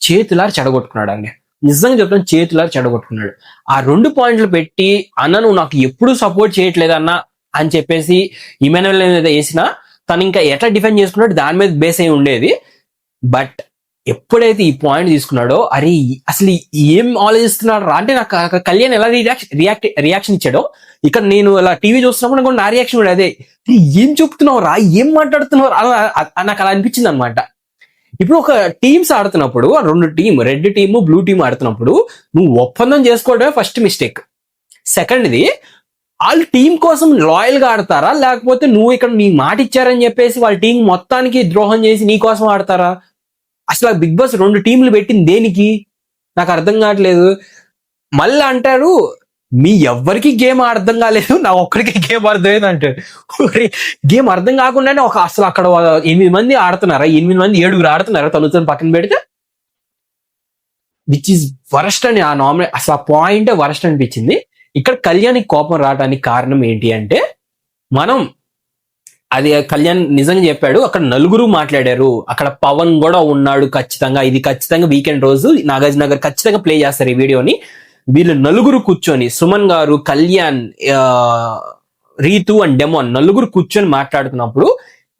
చేతులారు చెడగొట్టుకున్నాడు అండి. నిజంగా చెప్తాను, చేతులారు చెడగొట్టుకున్నాడు. ఆ 2 పాయింట్లు పెట్టి అన్న నువ్వు నాకు ఎప్పుడు సపోర్ట్ చేయట్లేదన్నా అని చెప్పేసి ఇమాన్యుయల్ మీద వేసినా తను ఇంకా ఎట్లా డిఫెండ్ చేసుకున్నాడు దాని మీద బేస్ అయి ఉండేది. బట్ ఎప్పుడైతే ఈ పాయింట్ తీసుకున్నాడో అరే అసలు ఏం ఆలోచిస్తున్నాడు రా అంటే నాకు కళ్యాణ్ ఎలా రియాక్షన్ ఇచ్చాడో ఇక్కడ నేను అలా టీవీ చూస్తున్నప్పుడు కూడా నా రియాక్షన్ కూడా అదే, ఏం చెప్తున్నావు రా, ఏం మాట్లాడుతున్నావు నాకు అలా అనిపించింది అనమాట. ఇప్పుడు ఒక టీమ్స్ ఆడుతున్నప్పుడు 2 team, red team blue team ఆడుతున్నప్పుడు నువ్వు ఒప్పందం చేసుకోవడమే ఫస్ట్ మిస్టేక్. సెకండ్ది వాళ్ళు టీం కోసం లాయల్ గా ఆడతారా, లేకపోతే నువ్వు ఇక్కడ నీ మాట ఇచ్చారని చెప్పేసి వాళ్ళ టీం మొత్తానికి ద్రోహం చేసి నీ కోసం ఆడతారా? అసలు బిగ్ బాస్ 2 టీంలు పెట్టింది దేనికి నాకు అర్థం కావట్లేదు. మళ్ళీ అంటారు మీ ఎవ్వరికి గేమ్ అర్థం కాలేదు, నా ఒక్కడికి గేమ్ అర్థమైంది అంటారు. గేమ్ అర్థం కాకుండానే అసలు అక్కడ 8 మంది ఆడుతున్నారా, 8 మంది 7 ఆడుతున్నారా తనుతో పక్కన పెడితే, విచ్ ఈస్ వరస్ట్ అని ఆ అసలు ఆ పాయింట్ వరస్ట్ అనిపించింది. ఇక్కడ కళ్యాణ్కి కోపం రావడానికి కారణం ఏంటి అంటే మనం అది కళ్యాణ్ నిజంగా చెప్పాడు, అక్కడ 4 మాట్లాడారు, అక్కడ పవన్ కూడా ఉన్నాడు ఖచ్చితంగా, ఇది ఖచ్చితంగా వీకెండ్ రోజు నాగార్జున గారు ఖచ్చితంగా ప్లే చేస్తారు ఈ వీడియోని. వీళ్ళు 4 కూర్చొని సుమన్ గారు, కళ్యాణ్, రీతు అండ్ డెమోన్ నలుగురు కూర్చొని మాట్లాడుతున్నప్పుడు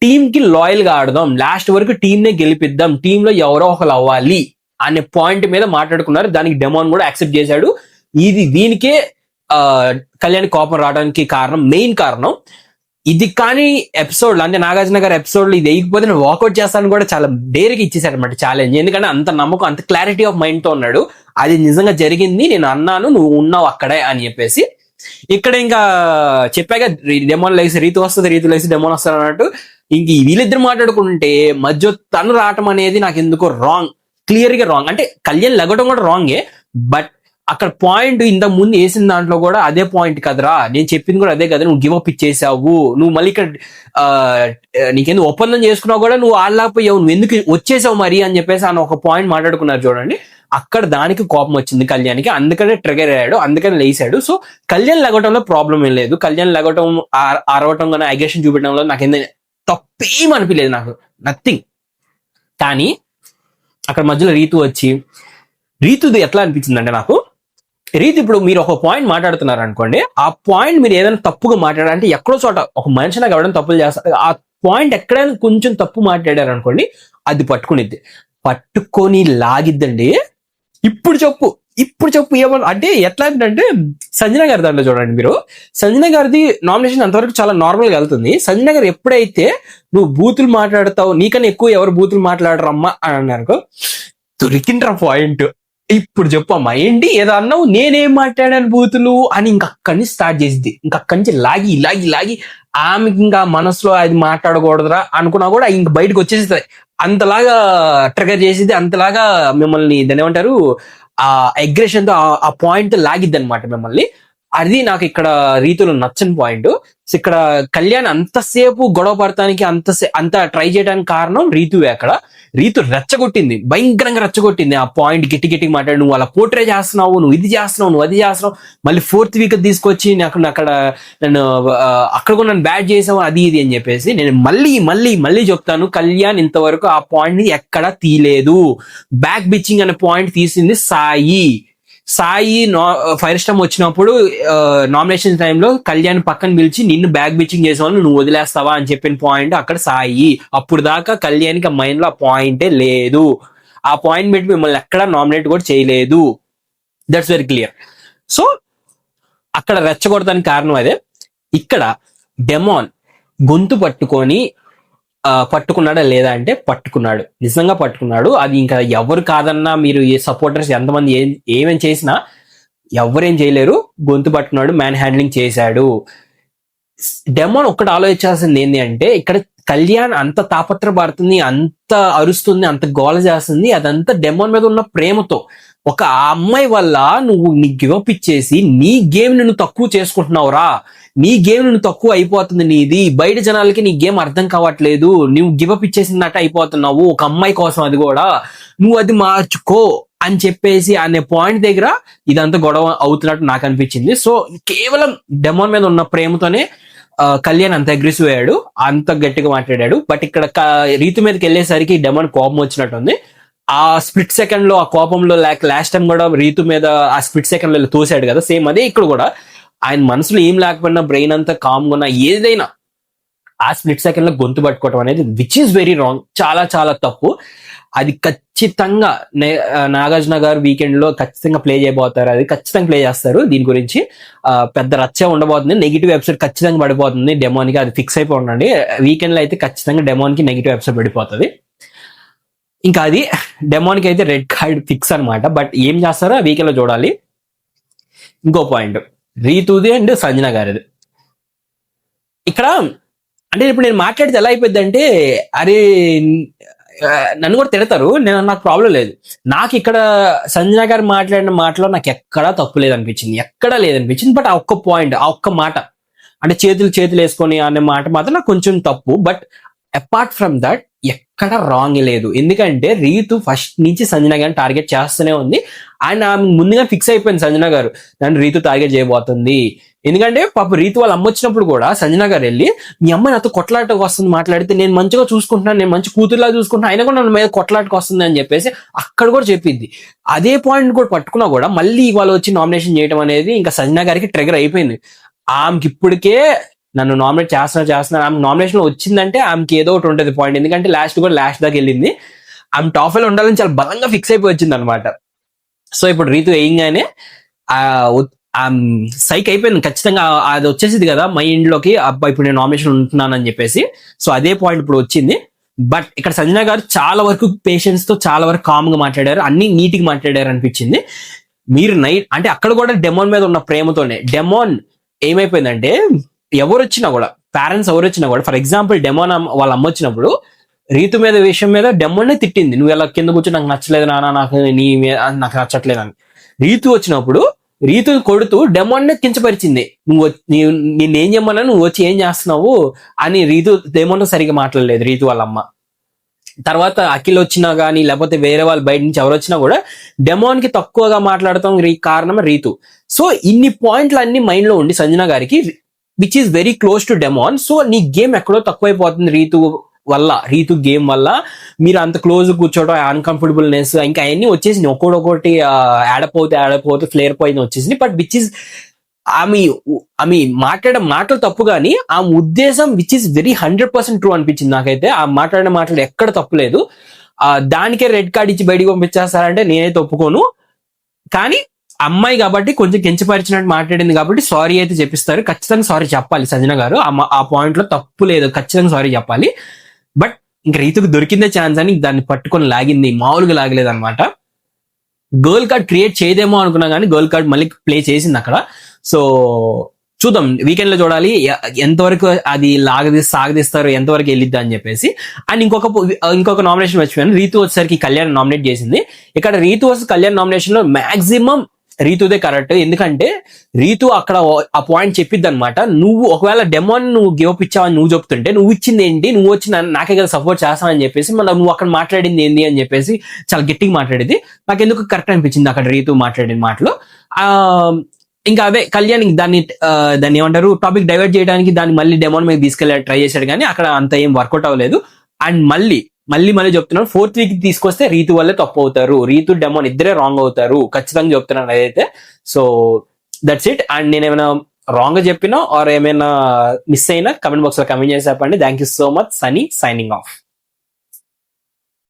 టీమ్ కి లాయల్ గా ఆడదాం, లాస్ట్ వరకు టీమ్ నే గెలిపిద్దాం, టీమ్ లో ఎవరో ఒకరు అవ్వాలి అనే పాయింట్ మీద మాట్లాడుకున్నారు. దానికి డెమోన్ కూడా యాక్సెప్ట్ చేశాడు. దీనికే కళ్యాణ్ కోపం రావడానికి మెయిన్ కారణం ఇది. కానీ ఎపిసోడ్ అంటే నాగార్జున గారి ఎపిసోడ్ లో ఇది వేయకపోతే నేను వాకౌట్ చేస్తాను కూడా చాలా డేర్గా ఇచ్చేసాడు అనమాట ఛాలెంజ్. ఎందుకంటే అంత నమ్మకం, అంత క్లారిటీ ఆఫ్ మైండ్ తో ఉన్నాడు. అది నిజంగా జరిగింది, నేను అన్నాను, నువ్వు ఉన్నావు అక్కడే అని చెప్పేసి. ఇక్కడ ఇంకా చెప్పాక డెమోన్ లేసి రీతు వస్తుంది, రీతు లేసి డెమోన్ వస్తుంది అన్నట్టు ఇంక వీళ్ళిద్దరు మాట్లాడుకుంటే మధ్య తను రావటం అనేది నాకు ఎందుకో రాంగ్, క్లియర్ గా రాంగ్. అంటే కళ్యాణ్ లగటం కూడా రాంగే, బట్ అక్కడ పాయింట్ ఇంతకు ముందు వేసిన దాంట్లో కూడా అదే పాయింట్ కదరా, నేను చెప్పింది కూడా అదే కదా, నువ్వు గివ్ అప్ ఇచ్చేసావు, నువ్వు మళ్ళీ ఇక్కడ నీకెందుకు ఒప్పందం చేసుకున్నావు కూడా నువ్వు ఆడలేకపోయావు, నువ్వు ఎందుకు వచ్చేసావు మరి అని చెప్పేసి అని ఒక పాయింట్ మాట్లాడుకున్నారు చూడండి. అక్కడ దానికి కోపం వచ్చింది కళ్యాణ్కి, అందుకనే ట్రిగర్ అయ్యాడు, అందుకని లేసాడు. సో కళ్యాణ్ లగటంలో ప్రాబ్లం ఏం లేదు, కళ్యాణ్ లగటం అరవటం కానీ అగ్రెషన్ చూపించడంలో నాకు ఏంటంటే తప్పేం అనిపించలేదు, నాకు నథింగ్. కానీ అక్కడ మధ్యలో రీతు వచ్చి, రీతుది ఎట్లా అనిపించింది అంటే నాకు, రీతి ఇప్పుడు మీరు ఒక పాయింట్ మాట్లాడుతున్నారు అనుకోండి, ఆ పాయింట్ మీరు ఏదైనా తప్పుగా మాట్లాడాలంటే ఎక్కడో చోట ఒక మనిషి నాకు ఎవరైనా తప్పులు చేస్తారు, ఆ పాయింట్ ఎక్కడైనా కొంచెం తప్పు మాట్లాడారు అనుకోండి, అది పట్టుకొని లాగిద్దండి. ఇప్పుడు చెప్పు ఏమన్నా అంటే ఎట్లా అంటే సంజన గారి దాంట్లో చూడండి మీరు, సంజన గారిది నామినేషన్ అంతవరకు చాలా నార్మల్ గా వెళ్తుంది. సంజన గారు ఎప్పుడైతే నువ్వు బూతులు మాట్లాడతావు, నీకన్నా ఎక్కువ ఎవరు బూతులు మాట్లాడరమ్మా అని అన్నారు, దొరికిండ్రా పాయింట్. ఇప్పుడు చెప్పమ్మా ఏంటి ఏదో అన్నావు, నేనేం మాట్లాడాను బూతులు అని ఇంకక్కడి నుంచి స్టార్ట్ చేసింది. ఇంకక్కడి నుంచి లాగి ఆమెకి ఇంకా మనసులో అది మాట్లాడకూడదురా అనుకున్నా కూడా ఇంక బయటకు వచ్చేస్తుంది. అంతలాగా ట్రిగర్ చేసేది, అంతలాగా మిమ్మల్ని దాని ఏమంటారు ఆ అగ్రెషన్ తో ఆ పాయింట్ లాగిద్ది అనమాట మిమ్మల్ని. అది నాకు ఇక్కడ రీతులు నచ్చని పాయింట్. ఇక్కడ కళ్యాణ్ అంతసేపు గొడవ పడటానికి అంత ట్రై చేయడానికి కారణం రీతువే. అక్కడ రీతు రెచ్చగొట్టింది, భయంకరంగా రెచ్చగొట్టింది. ఆ పాయింట్ గట్టి మాట్లాడి, నువ్వు అలా పోర్ట్రే చేస్తున్నావు, నువ్వు ఇది చేస్తున్నావు, నువ్వు అది చేస్తున్నావు, మళ్ళీ 4th వీక్ తీసుకొచ్చి అక్కడ నన్ను అక్కడ కూడా నన్ను బ్యాట్ చేసావు, అది ఇది అని చెప్పేసి. నేను మళ్ళీ చెప్తాను, కళ్యాణ్ ఇంతవరకు ఆ పాయింట్ ని ఎక్కడా తీయలేదు. బ్యాక్ బిచ్చింగ్ అనే పాయింట్ తీసింది సాయి. ఫైర్ స్టామ్ వచ్చినప్పుడు నామినేషన్ టైంలో కళ్యాణ్ పక్కన పిలిచి నిన్ను బ్యాక్ బిచ్చింగ్ చేసేవాళ్ళు నువ్వు వదిలేస్తావా అని చెప్పిన పాయింట్ అక్కడ సాయి. అప్పుడు దాకా కళ్యాణ్కి ఆ మైండ్ లో ఆ పాయింటే లేదు. ఆ పాయింట్ పెట్టి మిమ్మల్ని ఎక్కడా నామినేట్ కూడా చేయలేదు. That's very clear. సో అక్కడ రెచ్చగొడతానికి కారణం అదే. ఇక్కడ డెమాన్ గొంతు పట్టుకున్నాడా లేదా అంటే పట్టుకున్నాడు, నిజంగా పట్టుకున్నాడు. అది ఇంకా ఎవరు కాదన్నా, మీరు ఏ సపోర్టర్స్ ఎంతమంది ఏమేం చేసినా ఎవరేం చేయలేరు. గొంతు పట్టుకున్నాడు, మ్యాన్ హ్యాండ్లింగ్ చేశాడు. డెమాన్ ఒక్కటి ఆలోచించాల్సింది ఏంటి అంటే, ఇక్కడ కళ్యాణ్ అంత తాపత్రపడుతుంది, అంత అరుస్తుంది, అంత గోల చేస్తుంది, అదంతా డెమాన్ మీద ఉన్న ప్రేమతో. ఒక అమ్మాయి వల్ల నువ్వు నీ గివప్ ఇచ్చేసి నీ గేమ్ నువ్వు తక్కువ చేసుకుంటున్నావురా, నీ గేమ్ నువ్వు తక్కువ అయిపోతుంది నీది, బయట జనాలకి నీ గేమ్ అర్థం కావట్లేదు, నువ్వు గివప్ ఇచ్చేసినట్టు అయిపోతున్నావు ఒక అమ్మాయి కోసం, అది కూడా నువ్వు అది మార్చుకో అని చెప్పేసి అనే పాయింట్ దగ్గర ఇదంతా గొడవ అవుతున్నట్టు నాకు అనిపించింది. సో కేవలం డెమాన్ మీద ఉన్న ప్రేమతోనే కళ్యాణ్ అంత అగ్రెసివ్ అయ్యాడు, అంత గట్టిగా మాట్లాడాడు. బట్ ఇక్కడ రీతు మీదకి వెళ్ళేసరికి డెమాన్ కోపం వచ్చినట్టుంది. ఆ స్ప్లిట్ సెకండ్ లో, ఆ కోపంలో లాస్ట్ టైం కూడా రీతు మీద ఆ స్ప్లిట్ సెకండ్ లో తోసాడు కదా, సేమ్ అదే ఇక్కడ కూడా. ఆయన మనసులో ఏం లేకపోయినా, బ్రెయిన్ అంతా కామ్గా ఉన్నా, ఏదైనా ఆ స్ప్లిట్ సెకండ్ లో గొంతు పట్టుకోవడం అనేది విచ్ ఈస్ వెరీ రాంగ్, చాలా చాలా తప్పు. అది ఖచ్చితంగా నాగార్జున గారు వీకెండ్ లో ఖచ్చితంగా ప్లే చేయబోతారు, అది ఖచ్చితంగా ప్లే చేస్తారు. దీని గురించి పెద్ద రచ్చ ఉండబోతుంది, నెగిటివ్ ఎపిసోడ్ ఖచ్చితంగా పడిపోతుంది డెమోన్ కి, అది ఫిక్స్ అయిపోయి ఉండండి. వీకెండ్ లో అయితే ఖచ్చితంగా డెమోన్ కి నెగిటివ్ ఎపిసోడ్ పడిపోతుంది. ఇంకా అది డెమోన్ కి అయితే రెడ్ కార్డ్ ఫిక్స్ అనమాట. బట్ ఏం చేస్తారో ఆ వీకెండ్ లో చూడాలి. ఇంకో పాయింట్ రీతుది అండ్ సంజన గారిది. ఇక్కడ అంటే ఇప్పుడు నేను మాట్లాడితే ఎలా అయిపోద్ది అంటే, అరే నన్ను కూడా తిడతారు, నాకు ప్రాబ్లం లేదు. నాకు ఇక్కడ సంజన గారు మాట్లాడిన మాటలో నాకు ఎక్కడా తప్పు లేదనిపించింది, ఎక్కడా లేదనిపించింది. బట్ ఆ ఒక్క పాయింట్, ఆ ఒక్క మాట అంటే చేతులు వేసుకొని అనే మాట మాత్రం నాకు కొంచెం తప్పు. బట్ అపార్ట్ ఫ్రమ్ దట్ ఎక్కడ రాంగ్ లేదు. ఎందుకంటే రీతు ఫస్ట్ నుంచి సంజన గారిని టార్గెట్ చేస్తూనే ఉంది. అండ్ ఆమె ముందుగా ఫిక్స్ అయిపోయింది సంజన గారు, నన్ను రీతు టార్గెట్ చేయబోతుంది. ఎందుకంటే పాప రీతు వాళ్ళ అమ్మ వచ్చినప్పుడు కూడా సంజన గారు వెళ్ళి, మీ అమ్మ నాతో కొట్లాటకు వస్తుంది, మాట్లాడితే నేను మంచిగా చూసుకుంటున్నాను, నేను మంచి కూతురులా చూసుకుంటున్నాను, అయినా కూడా నన్ను మీద కొట్లాటకు వస్తుంది అని చెప్పేసి అక్కడ కూడా చెప్పింది. అదే పాయింట్ కూడా పట్టుకున్నా కూడా మళ్ళీ వాళ్ళు వచ్చి నామినేషన్ చేయడం అనేది ఇంకా సంజన గారికి ట్రిగర్ అయిపోయింది. ఆమెకి ఇప్పటికే నన్ను నామినేట్ చేస్తున్నా ఆమె నామినేషన్ లో వచ్చిందంటే ఆమెకి ఏదో ఒకటి ఉంటుంది పాయింట్, ఎందుకంటే లాస్ట్ దాకా వెళ్ళింది, ఆమె టాప్ లో ఉండాలని చాలా బలంగా ఫిక్స్ అయిపోయి వచ్చింది అనమాట. సో ఇప్పుడు రీతు వేయంగానే సైక్ అయిపోయింది ఖచ్చితంగా, అది వచ్చేసింది కదా మైండ్ లోకి, అబ్బా ఇప్పుడు నేను నామినేషన్ ఉంటున్నాను అని చెప్పేసి. సో అదే పాయింట్ ఇప్పుడు వచ్చింది. బట్ ఇక్కడ సంజన గారు చాలా వరకు పేషెన్స్ తో చాలా వరకు కామ్ గా మాట్లాడారు, అన్ని నీట్ గా మాట్లాడారు అనిపించింది. మీరు నైట్ అంటే అక్కడ కూడా డెమోన్ మీద ఉన్న ప్రేమతోనే, డెమోన్ ఏమైపోయిందంటే ఎవరు వచ్చినా కూడా, పేరెంట్స్ ఎవరు వచ్చినా కూడా, ఫర్ ఎగ్జాంపుల్ డెమోన్ వాళ్ళ అమ్మ వచ్చినప్పుడు రీతు మీద విషయం మీద డెమోనే తిట్టింది, నువ్వు ఎలా కింద కూర్చొని నాకు నచ్చలేదు నాన్న, నాకు నాకు నచ్చట్లేదు అని. రీతు వచ్చినప్పుడు రీతు కొడుతూ డెమోన్నే కించపరిచింది, నేనేం చేయమన్నా నువ్వు వచ్చి ఏం చేస్తున్నావు అని. రీతు డెమోన్ సరిగా మాట్లాడలేదు రీతు వాళ్ళ అమ్మ. తర్వాత అఖిల్ వచ్చినా కానీ లేకపోతే వేరే వాళ్ళు బయట నుంచి ఎవరు వచ్చినా కూడా డెమోన్ కి తక్కువగా మాట్లాడతాం కారణం రీతు. సో ఇన్ని పాయింట్లు అన్ని మైండ్ లో ఉండి సంజన గారికి, which is very close to demon. So నీ గేమ్ ఎక్కడో తక్కువైపోతుంది రీతు గేమ్ వల్ల, మీరు అంత క్లోజ్ కూర్చోవడం, అన్కంఫర్టబుల్నెస్ ఇంకా అవన్నీ వచ్చేసి ఒక్కొక్కటి యాడప్ అవుతే ఫ్లేర్ పాయింట్ వచ్చేసింది. బట్ విచ్ ఇస్ ఆమె మాట్లాడే మాటలు తప్పు కానీ ఆమె ఉద్దేశం విచ్ ఇస్ వెరీ 100% ట్రూ అనిపించింది నాకైతే. ఆ మాట్లాడిన మాటలు ఎక్కడ తప్పు లేదు. దానికే రెడ్ కార్డ్ ఇచ్చి బయటికి పంపించేస్తారంటే నేనైతే ఒప్పుకోను. కానీ అమ్మాయి కాబట్టి కొంచెం కించపరిచినట్టు మాట్లాడింది కాబట్టి సారీ అయితే చెప్పిస్తారు, ఖచ్చితంగా సారీ చెప్పాలి సంజన గారు, ఆ పాయింట్ లో తప్పు లేదు, ఖచ్చితంగా సారీ చెప్పాలి. బట్ ఇంక రీతుకు దొరికిందే ఛాన్స్ అని దాన్ని పట్టుకొని లాగింది, మామూలుగా లాగలేదు అనమాట. గర్ల్ కార్డ్ క్రియేట్ చేయదేమో అనుకున్నా కానీ గర్ల్ కార్డ్ మళ్ళీ ప్లే చేసింది అక్కడ. సో చూద్దాం, వీకెండ్ లో చూడాలి ఎంతవరకు అది సాగదీస్తారు, ఎంతవరకు వెళ్ళిద్దా అని చెప్పేసి. అండ్ ఇంకొక నామినేషన్ మర్చిపోయాను, రీతు వచ్చేసరికి కళ్యాణ్ నామినేట్ చేసింది. ఇక్కడ రీతు వర్సెస్ కళ్యాణ్ నామినేషన్ లో మాక్సిమం రీతుదే కరెక్ట్, ఎందుకంటే రీతు అక్కడ ఆ పాయింట్ చెప్పిద్ది అనమాట, నువ్వు ఒకవేళ డెమోన్ నువ్వు గివ్ అప్ ఇచ్చావని నువ్వు చెప్తుంటే నువ్వు ఇచ్చింది ఏంటి, నువ్వు వచ్చి నాకే కదా సపోర్ట్ చేస్తానని చెప్పేసి మళ్ళీ నువ్వు అక్కడ మాట్లాడింది ఏంటి అని చెప్పేసి చాలా గట్టిగా మాట్లాడేది. నాకు ఎందుకు కరెక్ట్ అనిపించింది అక్కడ రీతు మాట్లాడిన మాటలు. ఇంకా అదే కళ్యాణ్ దాన్ని ఏమంటారు టాపిక్ డైవర్ట్ చేయడానికి దాన్ని మళ్ళీ డెమోన్ మీద తీసుకెళ్ళి ట్రై చేశాడు, కానీ అక్కడ అంత ఏం వర్కౌట్ అవ్వలేదు. అండ్ మళ్ళీ చెప్తున్నాను, 4th వీక్ తీసుకొస్తే రీతు వల్లే తప్పు అవుతారు, రీతు డెమోన్ ఇద్దరే రాంగ్ అవుతారు, ఖచ్చితంగా చెప్తున్నాను అదైతే. So that's it. అండ్ నేను ఏమైనా రాంగ్ గా చెప్పినా ఆర్ ఏమైనా మిస్ అయినా కమెంట్ బాక్స్ లో కమెంట్ చేసి చెప్పండి. Thank you so much. Sunny signing off.